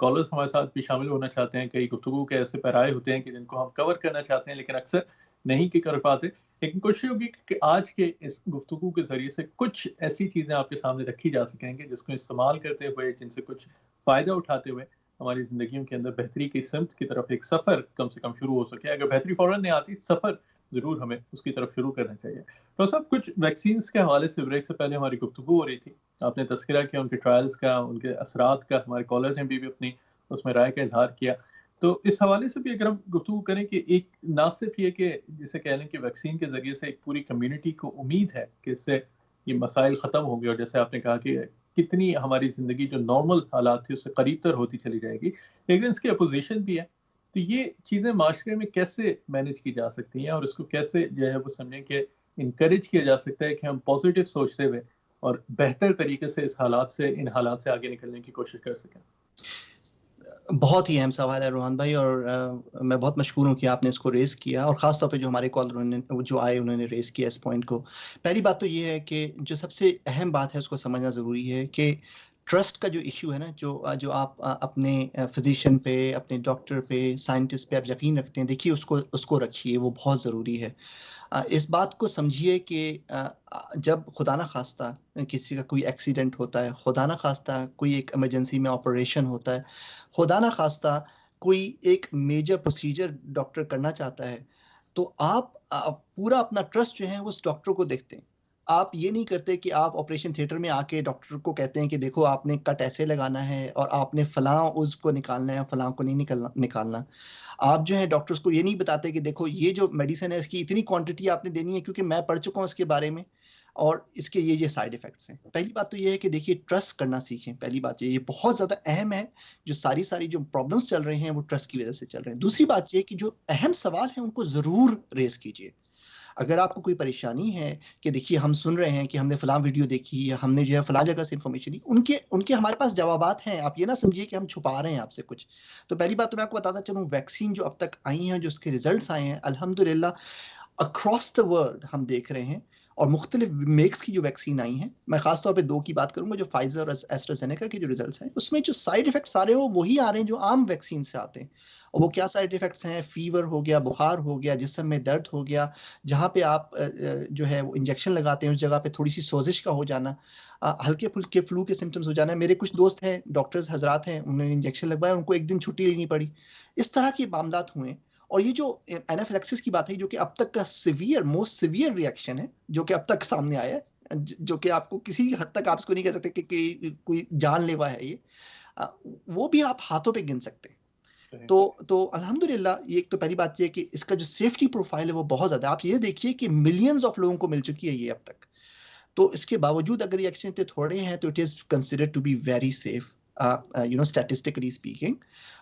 کالرز ہمارے ساتھ بھی شامل ہونا چاہتے ہیں. کئی گفتگو کے ایسے پیرائے ہوتے ہیں کہ جن کو ہم کور کرنا چاہتے ہیں لیکن اکثر نہیں کہ کر پاتے. لیکن کوشش ہوگی کہ آج کے اس گفتگو کے ذریعے سے کچھ ایسی چیزیں آپ کے سامنے رکھی جا سکیں گے جس کو استعمال کرتے ہوئے, جن سے کچھ فائدہ اٹھاتے ہوئے ہماری زندگیوں کے اندر بہتری کی سمت کی طرف ایک سفر کم سے کم شروع ہو سکے. اگر بہتری فوراً نہیں آتی, سفر ضرور ہمیں اس کی طرف شروع کرنا چاہیے. تو سب کچھ ویکسینز کے حوالے سے بریک سے پہلے ہماری گفتگو ہو رہی تھی. آپ نے تذکرہ کیا ان کے ٹرائلز کا, ان کے اثرات کا. ہمارے کالر نے بھی اپنی اس میں رائے کا اظہار کیا. تو اس حوالے سے بھی اگر ہم گفتگو کریں کہ ایک نہ صرف یہ کہ جسے کہہ لیں کہ ویکسین کے ذریعے سے ایک پوری کمیونٹی کو امید ہے کہ اس سے یہ مسائل ختم ہوں گے, اور جیسے آپ نے کہا کہ کتنی ہماری زندگی جو نارمل حالات تھی اس سے قریب تر ہوتی چلی جائے گی, لیکن اس کی اپوزیشن بھی ہے. تو یہ چیزیں معاشرے میں کیسے مینیج کی جا سکتی ہیں, اور اس کو کیسے جو ہے وہ سمجھیں کہ انکریج کیا جا سکتا ہے کہ ہم پازیٹیو سوچتے ہوئے اور بہتر طریقے سے ان حالات سے آگے نکلنے کی کوشش کر سکیں. بہت ہی اہم سوال ہے روحان بھائی, اور میں بہت مشکور ہوں کہ آپ نے اس کو ریز کیا, اور خاص طور پہ جو ہمارے کالر جو آئے انہوں نے ریز کیا اس پوائنٹ کو. پہلی بات تو یہ ہے کہ جو سب سے اہم بات ہے اس کو سمجھنا ضروری ہے کہ ٹرسٹ کا جو ایشو ہے نا, جو آپ اپنے فزیشین پہ, اپنے ڈاکٹر پہ, سائنٹسٹ پہ آپ یقین رکھتے ہیں, دیکھیے اس کو رکھیے, وہ بہت ضروری ہے. اس بات کو سمجھیے کہ جب خدا نہ خواستہ کسی کا کوئی ایکسیڈنٹ ہوتا ہے, خدا نہ خواستہ کوئی ایک ایمرجنسی میں آپریشن ہوتا ہے, خدا نہ خواستہ کوئی ایک میجر پروسیجر ڈاکٹر کرنا چاہتا ہے, تو آپ پورا اپنا ٹرسٹ جو ہے وہ اس ڈاکٹر کو دیکھتے ہیں. آپ یہ نہیں کرتے کہ آپ آپریشن تھیٹر میں آ کے ڈاکٹر کو کہتے ہیں کہ دیکھو آپ نے کٹ ایسے لگانا ہے اور آپ نے فلاں اس کو نکالنا ہے, فلاں کو نہیں نکالنا. آپ جو ہے ڈاکٹرز کو یہ نہیں بتاتے کہ دیکھو یہ جو میڈیسن ہے اس کی اتنی کوانٹٹی آپ نے دینی ہے کیونکہ میں پڑھ چکا ہوں اس کے بارے میں, اور اس کے یہ سائیڈ ایفیکٹس ہیں. پہلی بات تو یہ ہے کہ دیکھیے ٹرسٹ کرنا سیکھیں. پہلی بات یہ بہت زیادہ اہم ہے. جو ساری جو پرابلمس چل رہے ہیں وہ ٹرسٹ کی وجہ سے چل رہے ہیں. دوسری بات یہ کہ جو اہم سوال ہیں ان کو ضرور ریز کیجیے. اگر آپ کو کوئی پریشانی ہے کہ دیکھیے ہم سن رہے ہیں کہ ہم نے فلاں ویڈیو دیکھی یا ہم نے جو ہے فلاں جگہ سے انفارمیشن لی, ان کے ہمارے پاس جوابات ہیں. آپ یہ نہ سمجھیے کہ ہم چھپا رہے ہیں آپ سے کچھ. تو پہلی بات تو میں آپ کو بتاتا چلوں, ویکسین جو اب تک آئی ہیں, جو اس کے ریزلٹس آئے ہیں, الحمدللہ اکراس دا ورلڈ ہم دیکھ رہے ہیں, اور مختلف میکس کی جو ویکسین آئی ہیں, میں خاص طور پہ 2 کی بات کروں گا, جو فائزر اور ایسٹرازینیکا کے جو ریزلٹس ہیں اس میں جو سائیڈ ایفیکٹس آ رہے ہیں وہ وہی آ رہے ہیں جو عام ویکسین سے آتے ہیں. اور وہ کیا سائیڈ ایفیکٹس ہیں؟ فیور ہو گیا, بخار ہو گیا, جسم میں درد ہو گیا, جہاں پہ آپ جو ہے وہ انجیکشن لگاتے ہیں اس جگہ پہ تھوڑی سی سوزش کا ہو جانا, ہلکے پھلکے فلو کے سمٹمز ہو جانا. میرے کچھ دوست ہیں ڈاکٹرز حضرات ہیں, انہوں نے انجیکشن لگوایا, ان کو ایک دن چھٹی لینی پڑی. اس طرح کے معاملات ہوئے. اور یہ جو اینافیلیکسس کی بات ہے, جو کہ اب تک کا موسٹ سیویئر ریئیکشن ہے جو کہ اب تک سامنے آیا ہے, جو کہ آپ کو کسی حد تک آپ اس کو نہیں کہہ سکتے کہ کوئی جان لیوا ہے, یہ وہ بھی آپ ہاتھوں پہ گن سکتے ہیں. تو الحمدللہ یہ ایک تو پہلی بات یہ ہے کہ اس کا جو سیفٹی پروفائل ہے وہ بہت زیادہ ہے. آپ یہ دیکھیے کہ ملینز آف لوگوں کو مل چکی ہے یہ اب تک. تو اس کے باوجود اگر ریئیکشن اتنے تھوڑے ہیں تو it is considered to be very safe, statistically speaking,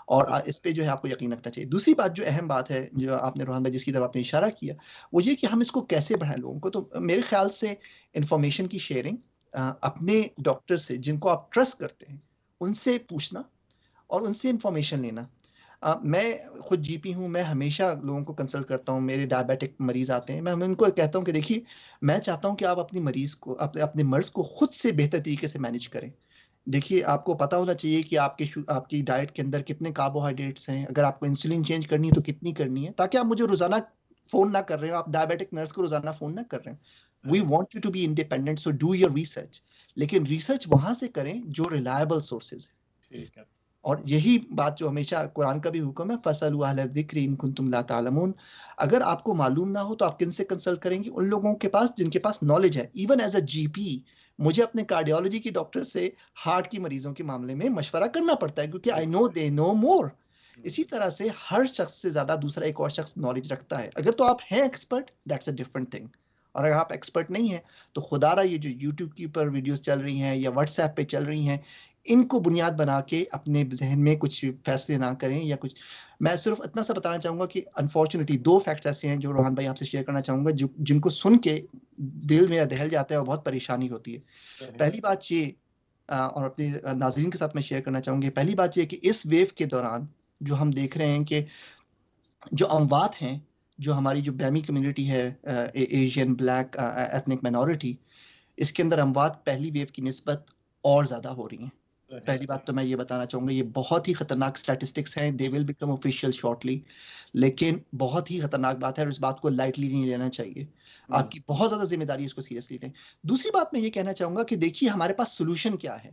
اور اس پہ جو ہے آپ کو یقین رکھنا چاہیے. دوسری بات جو اہم بات ہے جو آپ نے روحان بھائی جس کی طرف آپ نے اشارہ کیا, وہ یہ کہ ہم اس کو کیسے بڑھائیں لوگوں کو. تو میرے خیال سے انفارمیشن کی شیئرنگ, اپنے ڈاکٹر سے جن کو آپ ٹرسٹ کرتے ہیں ان سے پوچھنا اور ان سے انفارمیشن لینا. میں خود جی پی ہوں, میں ہمیشہ لوگوں کو کنسلٹ کرتا ہوں. میرے ڈائبیٹک مریض آتے ہیں, میں ان کو کہتا ہوں کہ دیکھیے میں چاہتا ہوں کہ آپ اپنی مریض کو اپنے مرض کو خود سے بہتر طریقے سے مینیج کریں. دیکھیے آپ کو پتا ہونا چاہیے کہ آپ کی ڈائٹ کے اندر کتنے کاربوہائیڈریٹس ہیں, اگر آپ کو انسولین چینج کرنی ہے تو کتنی کرنی ہے, تاکہ آپ مجھے روزانہ فون نہ کر رہے ہو, آپ ڈائبیٹک نرس کو روزانہ فون نہ کر رہے ہیں. We want you to be independent, so do your research, لیکن ریسرچ وہاں سے کریں جو ریلائبل سورسز ہیں. اور یہی بات جو ہمیشہ قرآن کا بھی حکم ہے, فَاسْأَلُوا أَهْلَ الذِّكْرِ إِن كُنتُمْ لَا تَعْلَمُونَ. اگر آپ کو معلوم نہ ہو تو آپ کن سے کنسلٹ کریں گے؟ ان لوگوں کے پاس جن کے پاس نالج ہے. ایون ایز اے جی پی مجھے اپنے کارڈیولوجی کے ڈاکٹر سے ہارٹ کی مریضوں کے معاملے میں مشورہ کرنا پڑتا ہے, کیونکہ آئی نو دے نو مور. اسی طرح سے ہر شخص سے زیادہ دوسرا ایک اور شخص نالج رکھتا ہے. اگر تو آپ ہیں expert, that's a different thing, اور اگر آپ ایکسپرٹ نہیں ہیں تو خدا را یہ جو یوٹیوب کی پر ویڈیوز چل رہی ہیں یا واٹس ایپ پہ چل رہی ہیں, ان کو بنیاد بنا کے اپنے ذہن میں کچھ فیصلے نہ کریں یا کچھ. میں صرف اتنا سا بتانا چاہوں گا کہ انفارچونیٹلی 2 فیکٹس ایسے ہیں جو روحان بھائی آپ سے شیئر کرنا چاہوں گا, جن کو سن کے دل میرا دہل جاتا ہے اور بہت پریشانی ہوتی ہے. پہلی بات یہ, اور اپنے ناظرین کے ساتھ میں شیئر کرنا چاہوں گی, پہلی بات یہ کہ اس ویو کے دوران جو ہم دیکھ رہے ہیں کہ جو اموات ہیں, جو ہماری جو بیمی کمیونٹی ہے, ایشین بلیک ایتھنک مائنورٹی, اس کے اندر اموات پہلی ویو کی نسبت اور زیادہ ہو رہی ہیں. پہلی بات تو میں یہ بتانا چاہوں گا یہ بہت ہی خطرناک اسٹیٹسٹکس ہیں, they will become official shortly, لیکن بہت ہی خطرناک بات ہے اور اس بات کو لائٹلی نہیں لینا چاہیے. آپ کی بہت زیادہ ذمہ داری ہے اس کو سیریسلی لیں. دوسری بات میں یہ کہنا چاہوں گا کہ دیکھیے ہمارے پاس سولوشن کیا ہے.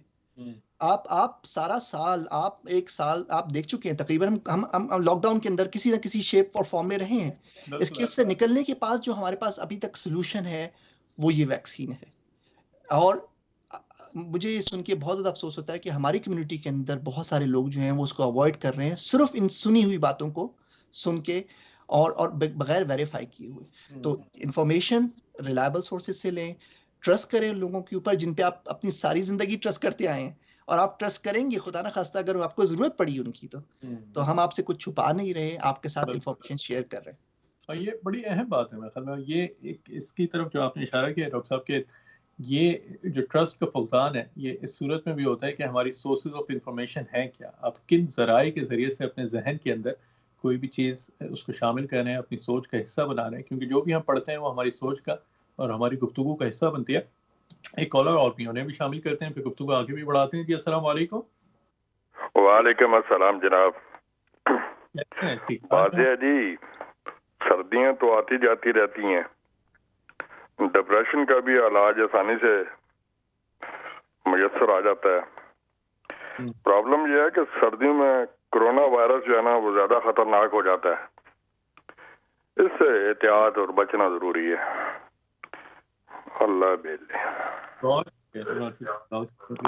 آپ سارا سال, آپ ایک سال آپ دیکھ چکے ہیں تقریباً, ہم لاک ڈاؤن کے اندر کسی نہ کسی شیپ اور فارم میں رہے ہیں. اس کیس سے نکلنے کے پاس جو ہمارے پاس ابھی تک سولوشن ہے وہ یہ ویکسین ہے. اور مجھے یہ سن کے بہت زیادہ افسوس ہوتا ہے کہ ہماری کمیونٹی کے اندر بہت سارے لوگ جو ہیں وہ اس کو اوائڈ کر رہے ہیں صرف ان سنی ہوئی باتوں کو سن کے اور بغیر ویریفائی کیے ہوئے. تو انفارمیشن ریلائبل سورسز سے لیں, ٹرسٹ کریں ان لوگوں کے اوپر جن پہ آپ اپنی ساری زندگی ٹرسٹ کرتے آئے ہیں, اور آپ ٹرسٹ کریں گے خدا نہ خواستہ اگر آپ کو ضرورت پڑی ان کی تو ہم آپ سے کچھ چھپا نہیں رہے, آپ کے ساتھ انفارمیشن شیئر کر رہے ہیں. اور یہ بڑی اہم بات ہے میرے خیال میں, یہ ایک اس کی طرف جو آپ نے اشارہ کیا ڈاکٹر صاحب, کہ یہ جو ٹرسٹ کا فقدان ہے یہ اس صورت میں بھی ہوتا ہے کہ ہماری سورسز آف انفارمیشن ہیں کیا, آپ کن ذرائع کے ذریعے سے اپنے ذہن کے اندر کوئی بھی چیز اس کو شامل کر رہے ہیں, اپنی سوچ کا حصہ بنا رہے ہیں, کیونکہ جو بھی ہم پڑھتے ہیں وہ ہماری سوچ کا اور ہماری گفتگو کا حصہ بنتی ہے. ایک کالر اور بھی انہیں بھی شامل کرتے ہیں, پھر گفتگو آگے بھی بڑھاتے ہیں. جی السلام علیکم. وعلیکم السلام جناب. بات ہے جی, سردیاں تو آتی جاتی رہتی ہیں, ڈپریشن کا بھی علاج آسانی سے میسر آ جاتا ہے. پرابلم یہ ہے کہ سردیوں میں کرونا وائرس جو ہے نا وہ زیادہ خطرناک ہو جاتا ہے, اس سے احتیاط اور بچنا ضروری ہے. اللہ بھیجے. بہت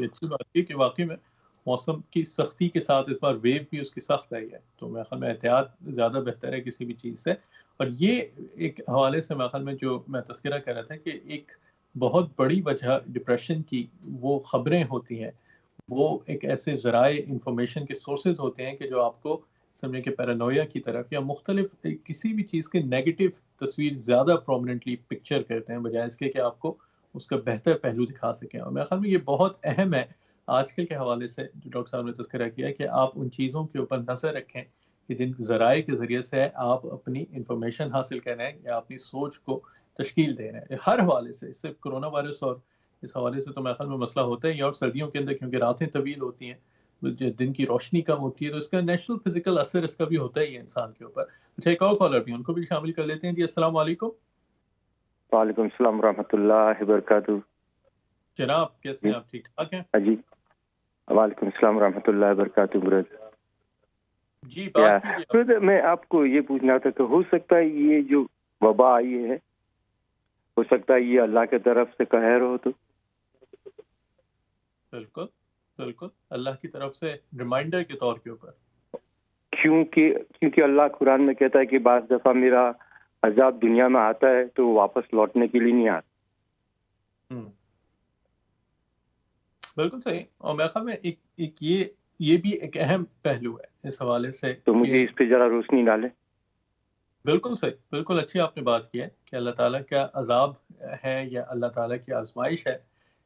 اچھی بات ہے کہ واقعی میں موسم کی سختی کے ساتھ اس بار ویو بھی اس کی سخت آئی ہے, تو میرے خیال میں احتیاط زیادہ بہتر ہے کسی بھی چیز سے. اور یہ ایک حوالے سے میرے خیال میں جو میں تذکرہ کر رہا تھا کہ ایک بہت بڑی وجہ ڈپریشن کی وہ خبریں ہوتی ہیں, وہ ایک ایسے ذرائع انفارمیشن کے سورسز ہوتے ہیں کہ جو آپ کو سمجھے کہ پیرانویا کی طرف یا مختلف کسی بھی چیز کے نیگیٹو تصویر زیادہ پرومیننٹلی پکچر کرتے ہیں بجائے اس کے کہ آپ کو اس کا بہتر پہلو دکھا سکیں. اور میرے خیال میں یہ بہت اہم ہے آج کل کے حوالے سے جو ڈاکٹر صاحب نے تذکرہ کیا کہ آپ ان چیزوں کے اوپر نظر رکھیں کہ جن ذرائع کے ذریعے سے آپ اپنی انفارمیشن حاصل کر رہے ہیں یا اپنی سوچ کو تشکیل دے رہے ہیں. ہر حوالے سے, صرف کرونا وائرس اور اس حوالے سے تو میرے خیال میں مسئلہ ہوتا ہے ہی, اور سردیوں کے اندر کیونکہ راتیں طویل ہوتی ہیں, دن کی روشنی کم ہوتی ہے, تو اس کا نیچرل فزیکل اثر اس کا بھی ہوتا ہی ہے انسان کے اوپر. اچھا ایک اور کالر بھی, ان کو بھی شامل کر لیتے ہیں. جی السلام علیکم. وعلیکم السلام ورحمۃ اللہ وبرکاتہ. جناب کیسے ہیں آپ, ٹھیک ٹھاک ہیں؟ جی وعلیکم السلام ورحمۃ اللہ وبرکاتہ. جی بات کیجیے. میں آپ کو یہ پوچھنا تھا کہ ہو سکتا ہے یہ جو وبا آئی ہے, ہو سکتا ہے یہ اللہ کی طرف سے قہر ہو؟ تو بالکل بالکل اللہ کی طرف سے ریمائنڈر کے طور کے اوپر, کیونکہ اللہ قرآن میں کہتا ہے کہ بعض دفعہ میرا عذاب دنیا میں آتا ہے تو واپس لوٹنے کے لیے نہیں آتا. بالکل صحیح. اور میرے خیال میں ایک یہ بھی ایک اہم پہلو ہے اس حوالے سے, تو مجھے اس پہ ذرا روشنی ڈالیں. بالکل صحیح, بالکل اچھی آپ نے بات کی ہے کہ اللہ تعالیٰ کا عذاب ہے یا اللہ تعالیٰ کی آزمائش ہے,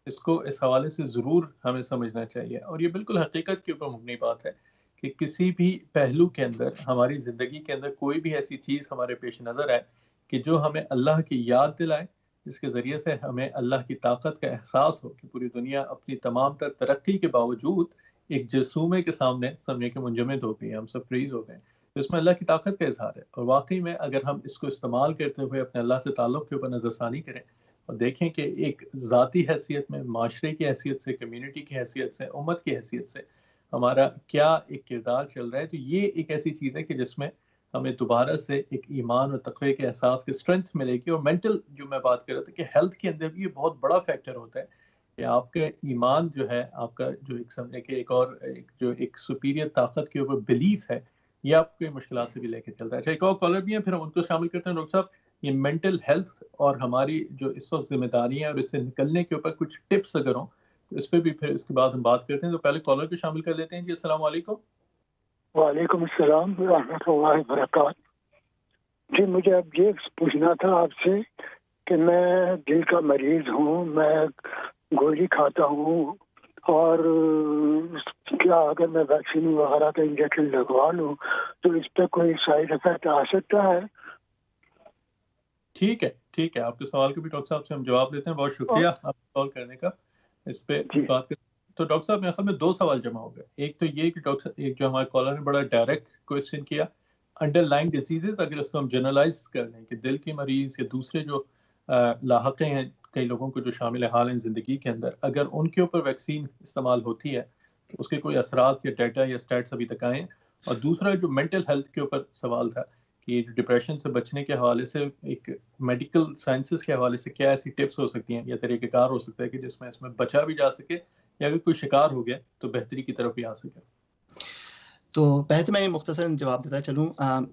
اس کو اس حوالے سے ضرور ہمیں سمجھنا چاہیے. اور یہ بالکل حقیقت کے اوپر مبنی بات ہے کہ کسی بھی پہلو کے اندر ہماری زندگی کے اندر کوئی بھی ایسی چیز ہمارے پیش نظر آئے کہ جو ہمیں اللہ کی یاد دلائے, جس کے ذریعے سے ہمیں اللہ کی طاقت کا احساس ہو کہ پوری دنیا اپنی تمام تر ترقی کے باوجود ایک جرثومے کے سامنے سمجھے کہ منجمد ہو گئی, ہم سب فریز ہو گئے. تو اس میں اللہ کی طاقت کا اظہار ہے. اور واقعی میں اگر ہم اس کو استعمال کرتے ہوئے اپنے اللہ سے تعلق کے اوپر نظر ثانی کریں اور دیکھیں کہ ایک ذاتی حیثیت میں, معاشرے کی حیثیت سے, کمیونٹی کی حیثیت سے, امت کی حیثیت سے ہمارا کیا ایک کردار چل رہا ہے, تو یہ ایک ایسی چیز ہے کہ جس میں ہمیں دوبارہ سے ایک ایمان اور تقوی کے احساس کی اسٹرینتھ ملے گی. اور مینٹل جو میں بات کر رہا تھا کہ ہیلتھ کے اندر بھی یہ بہت بڑا فیکٹر ہوتا ہے کہ آپ کا ایمان جو ہے, آپ کا جو ایک سمجھے کہ ایک اور جو ایک سپیریئر طاقت کے اوپر بلیف ہے, یہ آپ کو مشکلات سے بھی لے کے چلتا ہے. اچھا ایک اور کالر بھی ہیں, پھر ہم ان کو شامل کرتے ہیں. ڈاکٹر صاحب یہ مینٹل ہیلتھ اور ہماری جو اس وقت ذمہ داریاں اور اس سے نکلنے کے اوپر کچھ ٹپس اگر ہوں تو اس پہ بھی پھر اس کے بعد ہم بات کرتے ہیں. تو پہلے کالر کو شامل کر لیتے ہیں. جی السلام علیکم. وعلیکم السلام ورحمۃ اللہ وبرکاتہ. جی مجھے اب یہ پوچھنا تھا آپ سے کہ میں دل کا مریض ہوں, میں گولی کھاتا ہوں, اور کیا اگر میں ویکسین وغیرہ کا انجیکشن لگوا لوں تو اس پہ کوئی سائیڈ افیکٹ آ سکتا ہے؟ ٹھیک ہے ٹھیک ہے, آپ کے سوال کے بھی ڈاکٹر صاحب سے ہم جواب دیتے ہیں. بہت شکریہ آپ کال کرنے کا. اس پہ بات کریں تو ڈاکٹر صاحب میرے خیال میں 2 سوال جمع ہو گئے. ایک تو یہ کہ ڈاکٹر ایک جو ہمارے کالر نے بڑا ڈائریکٹ کویشچن کیا, انڈر لائن ڈیزیزز اگر اس کو ہم جنرلائز کر لیں کہ دل کی مریض یا دوسرے جو لاحقیں ہیں کئی لوگوں کو جو شامل حال ہیں زندگی کے اندر, اگر ان کے اوپر ویکسین استعمال ہوتی ہے تو اس کے کوئی اثرات یا ڈیٹا یا اسٹیٹس ابھی تک آئے ہیں. اور دوسرا جو مینٹل ہیلتھ کے اوپر سوال تھا کہ ڈپریشن سے بچنے کے حوالے سے ایک میڈیکل سائنسز کے حوالے سے کیا ایسی ٹپس ہو سکتی ہیں یا طریقہ کار ہو سکتا ہے کہ جس میں اس میں بچا بھی جا سکے یا اگر کوئی شکار ہو گیا تو بہتری کی طرف بھی آ سکے. تو پہلے تو میں مختصراً جواب دیتا چلوں.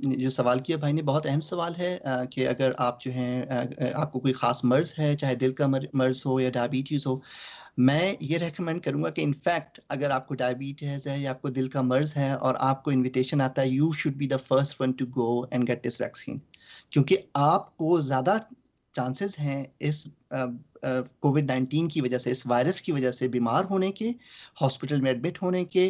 جو سوال کیا بھائی نے بہت اہم سوال ہے کہ اگر آپ جو ہیں آپ کو کوئی خاص مرض ہے, چاہے دل کا مرض ہو یا ڈائبٹیز ہو, میں یہ ریکمینڈ کروں گا کہ انفیکٹ اگر آپ کو ڈائبٹیز ہے یا آپ کو دل کا مرض ہے اور آپ کو انویٹیشن آتا ہے, you should be the first one to go and get this vaccine, کیونکہ آپ کو زیادہ چانسز ہیں اس کووڈ-19 کی وجہ سے, اس وائرس کی وجہ سے بیمار ہونے کے, ہاسپٹل میں ایڈمٹ ہونے کے,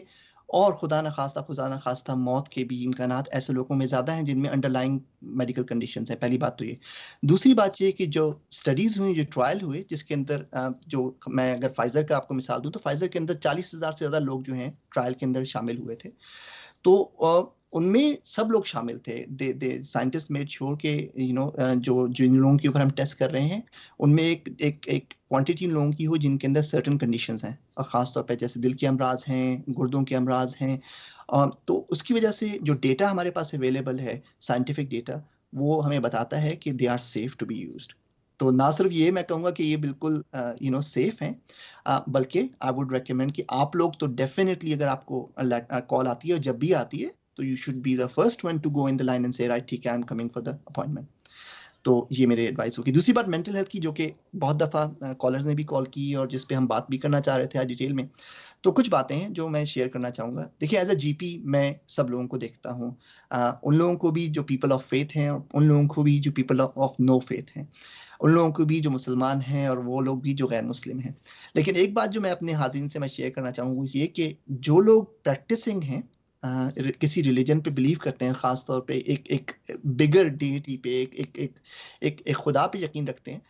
اور خدا نخواستہ موت کے بھی امکانات ایسے لوگوں میں زیادہ ہیں جن میں انڈر لائنگ میڈیکل کنڈیشنز ہیں. پہلی بات تو یہ. دوسری بات یہ کہ جو اسٹڈیز ہوئی, جو ٹرائل ہوئے, جس کے اندر جو میں اگر فائزر کا آپ کو مثال دوں تو فائزر کے اندر 40,000 سے زیادہ لوگ جو ہیں ٹرائل کے اندر شامل ہوئے تھے. تو ان میں سب لوگ شامل تھے. سائنٹسٹ میڈ شور کہ جن لوگوں کے اوپر ہم ٹیسٹ کر رہے ہیں ان میں ایک کوانٹٹی لوگوں کی ہو جن کے اندر سرٹن کنڈیشنز ہیں, اور خاص طور پہ جیسے دل کے امراض ہیں, گردوں کے امراض ہیں. تو اس کی وجہ سے جو ڈیٹا ہمارے پاس اویلیبل ہے, سائنٹیفک ڈیٹا, وہ ہمیں بتاتا ہے کہ they are safe to be used. تو نہ صرف یہ میں کہوں گا کہ یہ بالکل سیف ہیں, بلکہ آئی ووڈ ریکمینڈ کہ آپ لوگ تو ڈیفینیٹلی اگر آپ کو کال آتی ہے اور جب بھی آتی ہے تو you should be the first one to go in the line and say right ٹھیک ہے, I am coming for the appointment. تو یہ میرے ایڈوائس ہوگی. دوسری بات مینٹل ہیلتھ کی, جو کہ بہت دفعہ کالرز نے بھی کال کی اور جس پہ ہم بات بھی کرنا چاہ رہے تھے آج ڈیٹیل میں. تو کچھ باتیں ہیں جو میں شیئر کرنا چاہوں گا. دیکھیے, ایز اے جی پی میں سب لوگوں کو دیکھتا ہوں, ان لوگوں کو بھی جو پیپل آف فیتھ ہیں, اور ان لوگوں کو بھی جو پیپل آف نو فیتھ ہیں, ان لوگوں کو بھی جو مسلمان ہیں اور وہ لوگ بھی جو غیر مسلم ہیں. لیکن ایک بات جو میں اپنے حاضرین سے میں شیئر کرنا چاہوں گا یہ کہ جو لوگ پریکٹسنگ ہیں, کسی ریلیجن پہ بلیو کرتے ہیں, خاص طور پہ ایک بگر ڈیٹی پہ, ایک خدا پہ یقین رکھتے ہیں,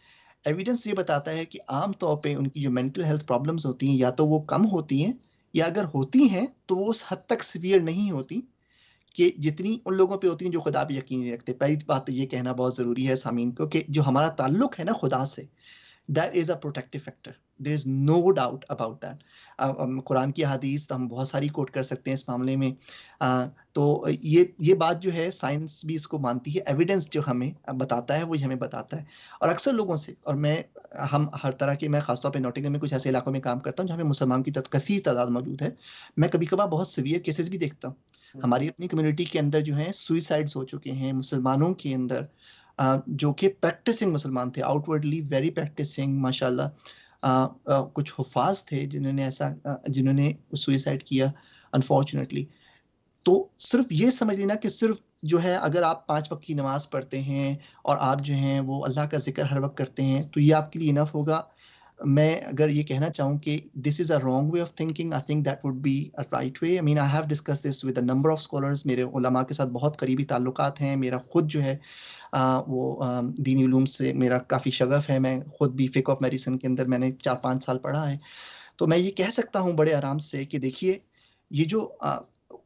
ایویڈنس یہ بتاتا ہے کہ عام طور پہ ان کی جو مینٹل ہیلتھ پرابلمز ہوتی ہیں یا تو وہ کم ہوتی ہیں, یا اگر ہوتی ہیں تو وہ اس حد تک سیویئر نہیں ہوتی کہ جتنی ان لوگوں پہ ہوتی ہیں جو خدا پہ یقین نہیں رکھتے. پہلی بات تو یہ کہنا بہت ضروری ہے سامعین کو کہ جو ہمارا تعلق ہے نا خدا سے, that is a protective factor. There is no doubt about that. قرآن کی حدیث ہم بہت ساری کوٹ کر سکتے ہیں اس معاملے میں. تو یہ بات جو ہے سائنس بھی اس کو مانتی ہے, ایویڈنس جو ہمیں بتاتا ہے وہ ہمیں بتاتا ہے. اور اکثر لوگوں سے, اور ہم ہر طرح کے, میں خاص طور پہ نوٹنگھم میں کچھ ایسے علاقوں میں کام کرتا ہوں جہاں پہ مسلمان کی کثیر تعداد موجود ہے, میں کبھی کبھار بہت سیویئر کیسز بھی دیکھتا ہوں. ہماری اپنی کمیونٹی کے اندر جو ہیں سوئسائڈز ہو چکے ہیں مسلمانوں کے اندر, جو کہ پریکٹسنگ مسلمان تھے, آؤٹ ورڈلی ویری پریکٹسنگ ماشاء اللہ. کچھ حفاظ تھے جنہوں نے سوئسائڈ کیا انفارچونیٹلی. تو صرف یہ سمجھ لینا کہ صرف جو ہے اگر آپ 5 وقت کی نماز پڑھتے ہیں اور آپ جو ہیں وہ اللہ کا ذکر ہر وقت کرتے ہیں تو یہ آپ کے لیے انف ہوگا. میں اگر یہ کہنا چاہوں کہ this is a wrong way of thinking, I think that would be a right way. I mean I have discuss this with a number of scholars. میرے علماء کے ساتھ بہت قریبی تعلقات ہیں. میرا خود جو ہے وہ دینی علوم سے میرا کافی شغف ہے. میں خود بھی فقہ آف میڈیسن کے اندر میں نے 4-5 سال پڑھا ہے. تو میں یہ کہہ سکتا ہوں بڑے آرام سے کہ دیکھیے, یہ جو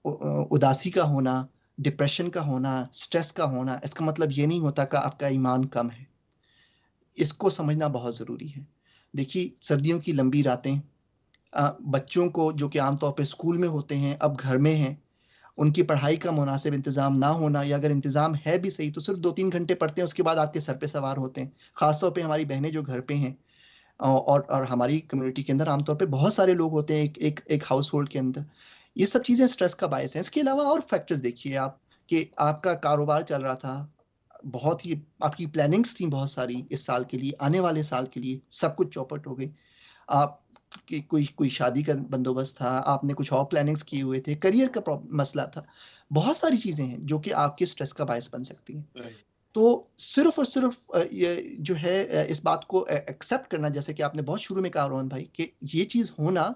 اداسی کا ہونا, ڈپریشن کا ہونا, سٹریس کا ہونا, اس کا مطلب یہ نہیں ہوتا کہ آپ کا ایمان کم ہے. اس کو سمجھنا بہت ضروری ہے. دیکھیے, سردیوں کی لمبی راتیں, بچوں کو جو کہ عام طور پہ اسکول میں ہوتے ہیں اب گھر میں ہیں, ان کی پڑھائی کا مناسب انتظام نہ ہونا, یا اگر انتظام ہے بھی صحیح تو صرف 2-3 گھنٹے پڑھتے ہیں, اس کے بعد آپ کے سر پہ سوار ہوتے ہیں. خاص طور پہ ہماری بہنیں جو گھر پہ ہیں, اور ہماری کمیونٹی کے اندر عام طور پہ بہت سارے لوگ ہوتے ہیں ایک ہاؤس ہولڈ کے اندر. یہ سب چیزیں سٹریس کا باعث ہیں. اس کے علاوہ اور فیکٹرز دیکھیے آپ, کہ آپ کا کاروبار چل رہا تھا, بہت ہی آپ کی پلاننگز تھیں بہت ساری اس سال کے لیے, آنے والے سال کے لیے, سب کچھ چوپٹ ہو گئی. آپ کہ کوئی شادی کا بندوبست تھا, آپ نے کچھ اور پلاننگز کیے ہوئے تھے, کریئر کا مسئلہ تھا, بہت ساری چیزیں ہیں جو کہ آپ کے سٹریس کا باعث بن سکتی ہیں. تو صرف اور صرف جو ہے اس بات کو ایکسیپٹ کرنا, جیسے کہ آپ نے بہت شروع میں کہا روہن بھائی, کہ یہ چیز ہونا,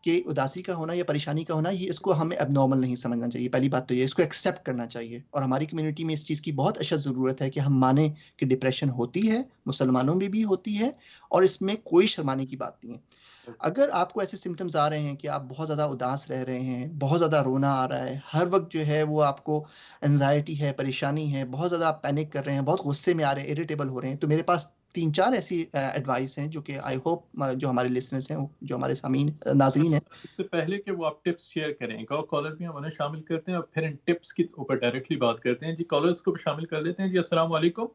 کہ اداسی کا ہونا یا پریشانی کا ہونا, یہ اس کو ہمیں اب نارمل نہیں سمجھنا چاہیے. پہلی بات تو یہ, اس کو ایکسیپٹ کرنا چاہیے. اور ہماری کمیونٹی میں اس چیز کی بہت اشد ضرورت ہے کہ ہم مانیں کہ ڈپریشن ہوتی ہے, مسلمانوں میں بھی ہوتی ہے, اور اس میں کوئی شرمانے کی بات نہیں ہے. اگر آپ کو ایسے سمٹمز آ رہے ہیں کہ آپ بہت زیادہ اداس رہ رہے ہیں، بہت زیادہ رونا آ رہا ہے، ہر وقت جو ہے وہ آپ کو انزائٹی ہے، پریشانی ہے، بہت زیادہ آپ پینک کر رہے ہیں، بہت غصے میں آ رہے ہیں، اریٹیبل ہو رہے ہیں، تو میرے پاس 3-4 ایسی ایڈوائس ہیں جو کہ آئی ہوپ جو ہمارے لسنرز ہیں، جو ہمارے سامعین ناظرین ہیں. اس سے پہلے کہ وہ آپ ٹپس شیئر کریں، ایک اور کالر بھی ہم انہیں شامل کرتے ہیں اور پھر ان ٹپس کے اوپر ڈائریکٹلی بات کرتے ہیں. جی کالرز کو بھی شامل کر لیتے ہیں. جی السلام علیکم.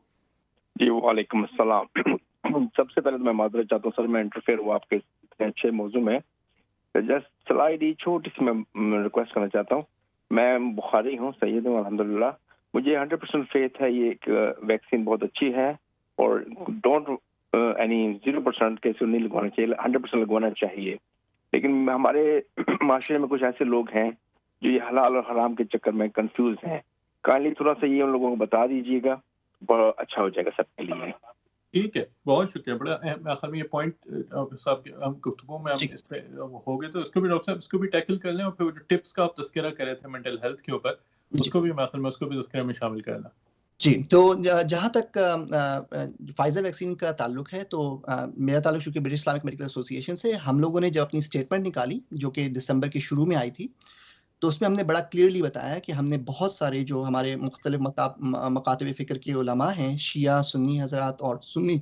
جی وعلیکم السلام. سب سے پہلے تو میں معذرت چاہتا ہوں سر، میں انٹرفیئر ہوا آپ کے اچھے موضوع میں. جسٹ سلائڈی چھوٹی سی میں ریکویسٹ کرنا چاہتا ہوں. میں بخاری ہوں، سید ہوں الحمدللہ. مجھے 100% فیتھ ہے یہ ایک ویکسین بہت اچھی ہے، اور ڈونٹ 0% کیسے نہیں لگوانا چاہیے، 100% لگوانا چاہیے. لیکن ہمارے معاشرے میں کچھ ایسے لوگ ہیں جو یہ حلال اور حرام کے چکر میں کنفیوز ہیں. کائنڈلی تھوڑا سا یہ ان لوگوں کو بتا دیجیے گا، بڑا اچھا ہو جائے گا سب کے لیے. ٹھیک ہے، بہت شکریہ. بڑا اہم آخر میں یہ پوائنٹ صاحب ہم گفتگو میں ہم اس پہ ہو گئے، تو اس کو بھی ڈاکٹر صاحب اس کو بھی ٹیکل کر لیں، اور پھر جو ٹپس کا آپ تذکرہ کر رہے تھے مینٹل ہیلتھ کے اوپر، اس کو بھی آخر میں اس کو بھی تذکرہ میں شامل کرنا. جی، تو جہاں تک فائزر ویکسین کا تعلق ہے، تو میرا تعلق چونکہ برٹش اسلامک میڈیکل ایسوسی ایشن سے، ہم لوگوں نے جب اپنی اسٹیٹمنٹ نکالی جو کہ دسمبر کے شروع میں آئی تھی، تو اس میں ہم نے بڑا کلیئرلی بتایا کہ ہم نے بہت سارے جو ہمارے مختلف مکاتب فکر کے علماء ہیں، شیعہ سنی حضرات اور سنی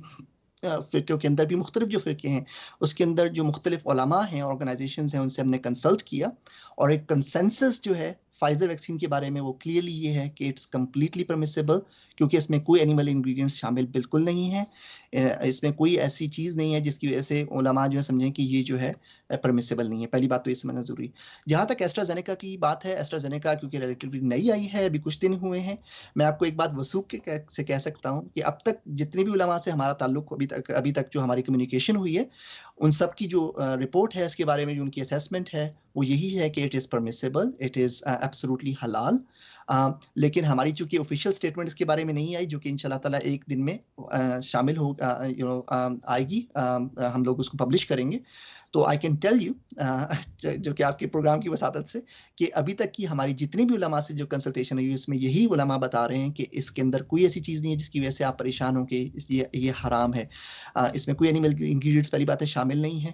فرقوں کے اندر بھی مختلف جو فرقے ہیں، اس کے اندر جو مختلف علماء ہیں، آرگنائزیشنز ہیں، ان سے ہم نے کنسلٹ کیا، اور ایک کنسنسس جو ہے فائزر ویکسین کے بارے میں وہ کلیئرلی یہ ہے کہ اٹس کمپلیٹلی پرمیسیبل، کیونکہ اس میں کوئی اینیمل انگریڈینٹس شامل بالکل نہیں ہیں. اس میں کوئی ایسی چیز نہیں ہے جس کی وجہ سے علماء جو ہے سمجھیں کہ یہ جو ہے پرمیسیبل نہیں ہے. پہلی بات تو یہ سمجھنا ضروری. جہاں تک ایسٹرازینیکا کی بات ہے، ایسٹرازینیکا کیونکہ ریلیٹیولی نئی آئی ہے، ابھی کچھ دن ہوئے ہیں، میں آپ کو ایک بات وثوق سے کہہ سکتا ہوں کہ اب تک جتنے بھی علماء سے ہمارا تعلق ابھی تک جو ہماری کمیونیکیشن ہوئی ہے، ان سب کی جو رپورٹ ہے اس کے بارے میں جو ان کی اسیسمنٹ ہے وہ یہی ہے کہ it is permissible, it is absolutely حلال. لیکن ہماری چونکہ آفیشیل اسٹیٹمنٹ اس کے بارے میں نہیں آئی، جو کہ انشاءاللہ تعالیٰ ایک دن میں شامل ہو آئے گی، ہم لوگ اس کو پبلش کریں گے. تو آئی کین ٹیل یو جو کہ آپ کے پروگرام کی وساطت سے، کہ ابھی تک کی ہماری جتنی بھی علماء سے جو کنسلٹیشن ہوئی، اس میں یہی علماء بتا رہے ہیں کہ اس کے اندر کوئی ایسی چیز نہیں ہے جس کی وجہ سے آپ پریشان ہوں کہ یہ حرام ہے. اس میں کوئی اینیمل انگریڈینٹس پہلی بات ہے شامل نہیں ہے.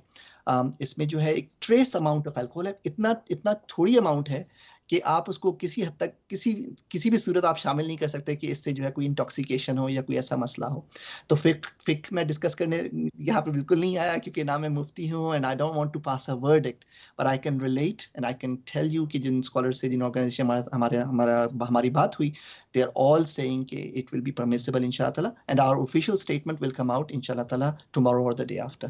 اس میں جو ہے ایک ٹریس اماؤنٹ آف الکوہول ہے، اتنا تھوڑی اماؤنٹ ہے کہ آپ اس کو کسی حد تک کسی بھی صورت آپ شامل نہیں کر سکتے کہ اس سے جو ہے کوئی انٹاکسیکیشن ہو یا کوئی ایسا مسئلہ ہو. تو فقہ میں ڈسکس کرنے یہاں پہ بالکل نہیں آیا، کیونکہ نہ میں مفتی ہوں، and I don't want to pass a verdict, but I can relate and I can tell you کہ جن اسکالر سے، جن آرگنائزیشن ہماری بات ہوئی، دے آر آل سیئنگ کہ اٹ ول بی پرمیسیبل انشاءاللہ تعالیٰ، and our official statement will come out انشاءاللہ تعالیٰ ٹمارو اور دا ڈے آفٹر.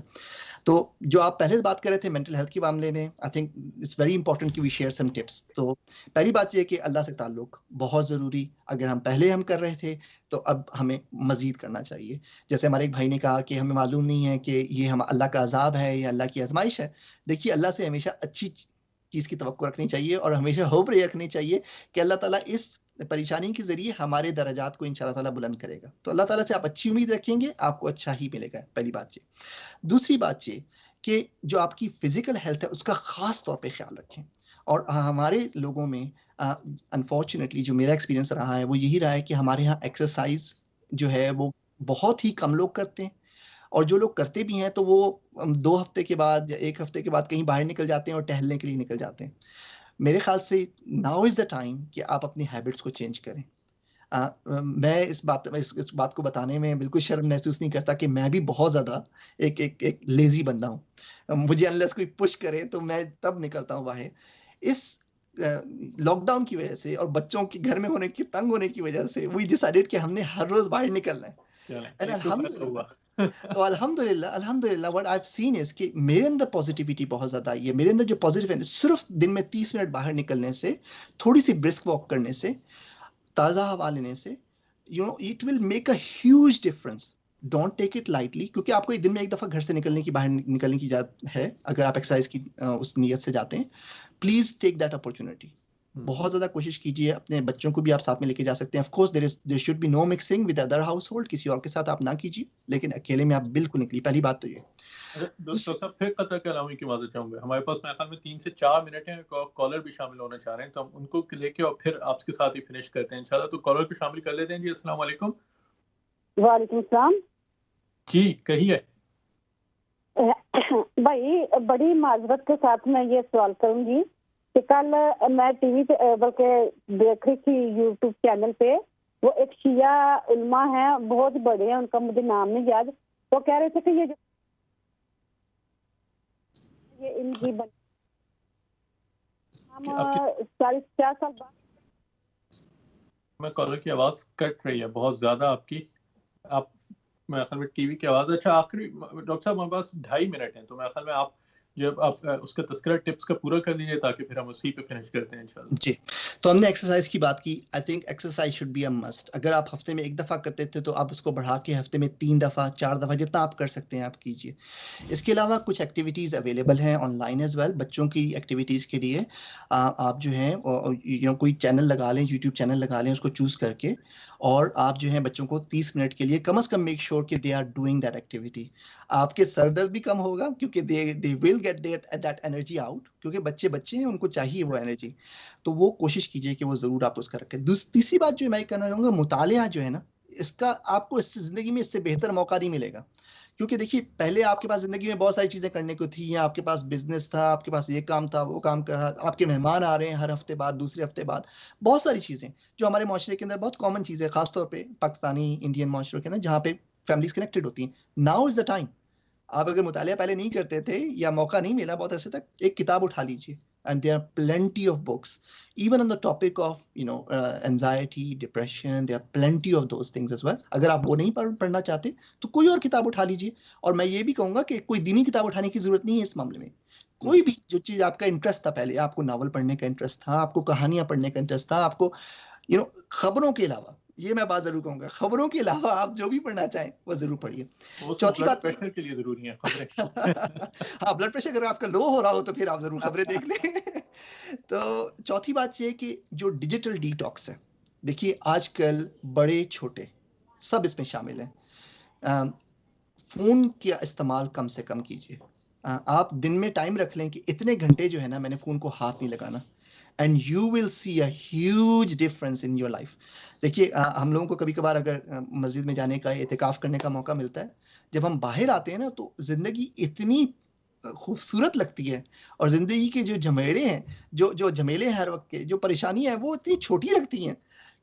تو جو آپ پہلے بات کر رہے تھے مینٹل ہیلتھ کے معاملے میں، I think it's very important کہ وی شیئر سم ٹپس. تو پہلی بات یہ کہ اللہ سے تعلق بہت ضروری، اگر ہم پہلے کر رہے تھے تو اب ہمیں مزید کرنا چاہیے. جیسے ہمارے ایک بھائی نے کہا کہ ہمیں معلوم نہیں ہے کہ یہ اللہ کا عذاب ہے یا اللہ کی آزمائش ہے. دیکھیے، اللہ سے ہمیشہ اچھی چیز کی توقع رکھنی چاہیے، اور ہمیشہ ہوپ یہ رکھنی چاہیے کہ اللہ تعالیٰ اس پریشانی کے ذریعے ہمارے درجات کو انشاءاللہ تعالیٰ بلند کرے گا. تو اللہ تعالیٰ سے آپ اچھی امید رکھیں گے، آپ کو اچھا ہی ملے گا. پہلی بات یہ. دوسری بات یہ کہ جو آپ کی فزیکل ہیلتھ ہے اس کا خاص طور پہ خیال رکھیں. اور ہمارے لوگوں میں انفارچونیٹلی جو میرا ایکسپیرینس رہا ہے وہ یہی رہا ہے کہ ہمارے یہاں ایکسرسائز جو ہے وہ بہت ہی کم لوگ کرتے ہیں، اور جو لوگ کرتے بھی ہیں تو وہ 2 ہفتے کے بعد یا 1 ہفتے کے بعد کہیں باہر نکل جاتے ہیں اور ٹہلنے کے لیے نکل جاتے ہیں. میرے خیال سے ناؤ از دا ٹائم کہ آپ اپنی ہیبٹس کو چینج کریں. میں اس بات کو بتانے میں بالکل شرم محسوس نہیں کرتا کہ میں بھی بہت زیادہ ایک لیزی بندہ ہوں. مجھے انلیس کوئی پش کرے تو میں تب نکلتا ہوں باہر. اس لاک ڈاؤن کی وجہ سے اور بچوں کے گھر میں ہونے کی تنگ ہونے کی وجہ سے وی ڈیسائیڈڈ کہ ہم نے ہر روز باہر نکلنا ہے. تو الحمدللہ what I've seen is کہ میرے اندر پازیٹیوٹی بہت زیادہ آئی ہے. میرے اندر جو پازیٹیو ہے، صرف دن میں 30 منٹ باہر نکلنے سے، تھوڑی سی برسک واک کرنے سے، تازہ ہوا لینے سے، it will make a huge difference. Don't take it lightly، کیونکہ آپ کو دن میں ایک دفعہ گھر سے باہر نکلنے کی اجازت ہے اگر آپ ایکسرسائز کی اس نیت سے جاتے ہیں. Please take that opportunity. بہت زیادہ کوشش کیجیے. اپنے بچوں کو بھی آپ ساتھ میں لے کے جا سکتے ہیں. Of course there should be no mixing with other household. کسی اور کے ساتھ آپ نہ کیجیے، لیکن اکیلے میں آپ بالکل نکلیے. پہلی بات تو یہ. دوستوں صاحب پھر قطع کلامی کی معذرت چاہوں گا. ہمارے پاس میرے خیال میں 3 سے 4 منٹ ہیں. کالر بھی شامل ہونا چاہ رہے ہیں، تو ہم ان کو لے کے اور پھر آپ کے ساتھ ہی فنش کرتے ہیں انشاءاللہ. تو کالر کو شامل کر لیتے ہیں. جی السلام علیکم. وعلیکم السلام. جی کہیے. بھائی بڑی معذرت کے ساتھ میں یہ سوال کروں گی کہ کل میں ٹی وی پہ بلکہ دیکھ رہی تھی یوٹیوب چینل پہ، وہ ایک شیعہ علماء ہیں، بہت بڑے ہیں، ان کا مجھے نام نہیں یاد، وہ کہہ رہے تھے کہ یہ ان کی ہم 4 سال بعد میں کالر کی آواز کٹ رہی ہے بہت زیادہ آپ کی، آپ میرے خیال میں ٹی وی کی آواز. اچھا آخری ڈاکٹر صاحب ہمارے پاس 2.5 منٹ ہیں، تو میرے خیال میں آپ جب آپ اس کا تذکرہ ٹپس کا پورا کر لیجیے تاکہ پھر ہم اسی پہ فنش کرتے ہیں انشاءاللہ. جی، تو ہم نے ایکسرسائز کی بات کی. I think exercise should be a must. اگر آپ ہفتے میں 1 دفعہ کرتے تھے تو آپ اس کو بڑھا کے ہفتے میں 3 دفعہ 4 دفعہ جتنا آپ کر سکتے ہیں آپ کیجیے. اس کے علاوہ کچھ ایکٹیویٹیز اویلیبل ہیں آن لائن ایز ویل بچوں کی ایکٹیویٹیز کے لیے. آپ جو ہیں کوئی چینل لگا لیں، یوٹیوب چینل لگا لیں اس کو چوز کر کے، اور آپ جو ہیں بچوں کو 30 منٹ کے لیے کم از کم میک شیور کہ they are doing that activity. آپ کے سر درد بھی کم ہوگا کیونکہ they will get that energy out, کیونکہ بچے ہیں ان کو چاہیے وہ انرجی. تو وہ کوشش کیجئے کہ وہ ضرور آپ اس کا رکھیں. تیسری بات جو میں کہنا چاہوں گا، مطالعہ جو ہے نا، اس کا آپ کو اس زندگی میں اس سے بہتر موقع نہیں ملے گا. کیونکہ دیکھیے پہلے آپ کے پاس زندگی میں بہت ساری چیزیں کرنے کو تھی، آپ کے پاس بزنس تھا، آپ کے پاس یہ کام تھا، وہ کام تھا، آپ کے مہمان آ رہے ہیں ہر ہفتے بعد، دوسرے ہفتے بعد، بہت ساری چیزیں جو ہمارے معاشرے کے اندر بہت کامن چیزیں، خاص طور پہ پاکستانی انڈین معاشرے کے اندر جہاں پہ فیملیز کنیکٹڈ ہوتی ہیں. Now is the time. آپ اگر مطالعہ پہلے نہیں کرتے تھے یا موقع نہیں ملا بہت عرصے تک، ایک کتاب اٹھا لیجیے. And there are plenty of books, even on the topic of anxiety, depression. There are plenty of those things as well. اگر آپ وہ نہیں پڑھنا چاہتے تو کوئی اور کتاب اٹھا لیجیے. اور میں یہ بھی کہوں گا کہ کوئی دینی کتاب اٹھانے کی ضرورت نہیں ہے اس معاملے میں. کوئی بھی جو چیز آپ کا انٹرسٹ تھا، پہلے آپ کو ناول پڑھنے کا انٹرسٹ تھا، آپ کو کہانیاں پڑھنے کا انٹرسٹ تھا، آپ کو خبروں کے علاوہ، یہ میں بات ضرور کہوں گا، خبروں کے علاوہ آپ جو بھی پڑھنا چاہیں وہ ضرور پڑھیے. چوتھی بات، پریشر کے لیے ضروری ہیں خبریں. ہاں، بلڈ پریشر اگر آپ کا لو ہو رہا ہو تو پھر آپ ضرور خبریں دیکھ لیں. تو چوتھی بات یہ کہ جو ڈیجیٹل ڈی ٹاکس ہے، دیکھیے آج کل بڑے چھوٹے سب اس میں شامل ہیں. فون کا استعمال کم سے کم کیجیے. آپ دن میں ٹائم رکھ لیں کہ اتنے گھنٹے جو ہے نا میں نے فون کو ہاتھ نہیں لگانا، and you will see a huge difference in your life. دیکھیے ہم لوگوں کو کبھی کبھار اگر مسجد میں جانے کا، اعتکاف کرنے کا موقع ملتا ہے، جب ہم باہر آتے ہیں نا تو زندگی اتنی خوبصورت لگتی ہے، اور زندگی کے جو جھمیڑے ہیں، جو جھمیلے ہیں ہر وقت کے، جو پریشانیاں ہیں، وہ اتنی چھوٹی لگتی ہیں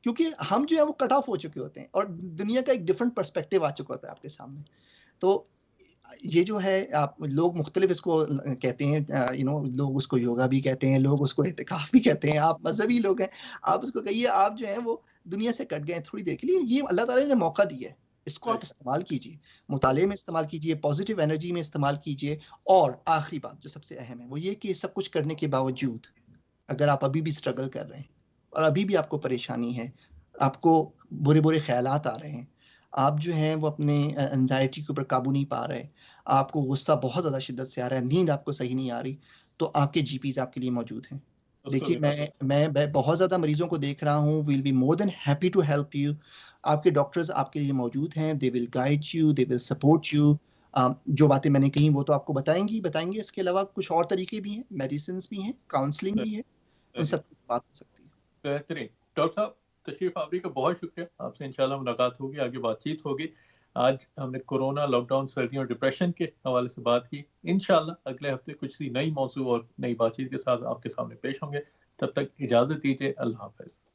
کیونکہ ہم جو ہے وہ کٹ آف ہو چکے ہوتے ہیں اور دنیا کا ایک ڈفرنٹ پرسپیکٹیو آ چکا ہوتا ہے آپ کے سامنے. تو یہ جو ہے آپ لوگ مختلف اس کو کہتے ہیں، لوگ اس کو یوگا بھی کہتے ہیں، لوگ اس کو اعتکاف بھی کہتے ہیں، آپ مذہبی لوگ ہیں، آپ اس کو کہیے آپ جو ہیں وہ دنیا سے کٹ گئے ہیں تھوڑی دیر کے لیے. یہ اللہ تعالیٰ نے موقع دیا ہے، اس کو آپ استعمال کیجیے، مطالعے میں استعمال کیجیے، پازیٹیو انرجی میں استعمال کیجیے. اور آخری بات جو سب سے اہم ہے وہ یہ کہ سب کچھ کرنے کے باوجود اگر آپ ابھی بھی اسٹرگل کر رہے ہیں اور ابھی بھی آپ کو پریشانی ہے، آپ کو برے خیالات آ رہے ہیں، آپ جو ہیں وہ اپنے انزائٹی کے اوپر قابو نہیں پا رہے، آپ کو غصہ بہت زیادہ شدت سے آ رہا ہے، نیند آپ کو صحیح نہیں آ رہی، تو آپ کے جی پیز آپ کے لیے موجود ہیں. دیکھیے میں بہت زیادہ مریضوں کو دیکھ رہا ہوں. Will be more than happy to help you. آپ کے ڈاکٹرز آپ کے لیے موجود ہیں. They will guide you, they will support you. جو باتیں میں نے کہیں وہ تو آپ کو بتائیں گے. اس کے علاوہ کچھ اور طریقے بھی ہیں، میڈیسنس بھی ہیں، کاؤنسلنگ بھی ہے، ان سب کی بات ہو سکتی ہے. بہترین. ڈاکٹر صاحب تشریف آوری کا بہت شکریہ. آپ سے انشاءاللہ ملاقات ہوگی، آگے بات چیت ہوگی. آج ہم نے کورونا، لاک ڈاؤن، سردیوں اور ڈپریشن کے حوالے سے بات کی. انشاءاللہ اگلے ہفتے کچھ سی نئی موضوع اور نئی بات چیت کے ساتھ آپ کے سامنے پیش ہوں گے. تب تک اجازت دیجیے. اللہ حافظ.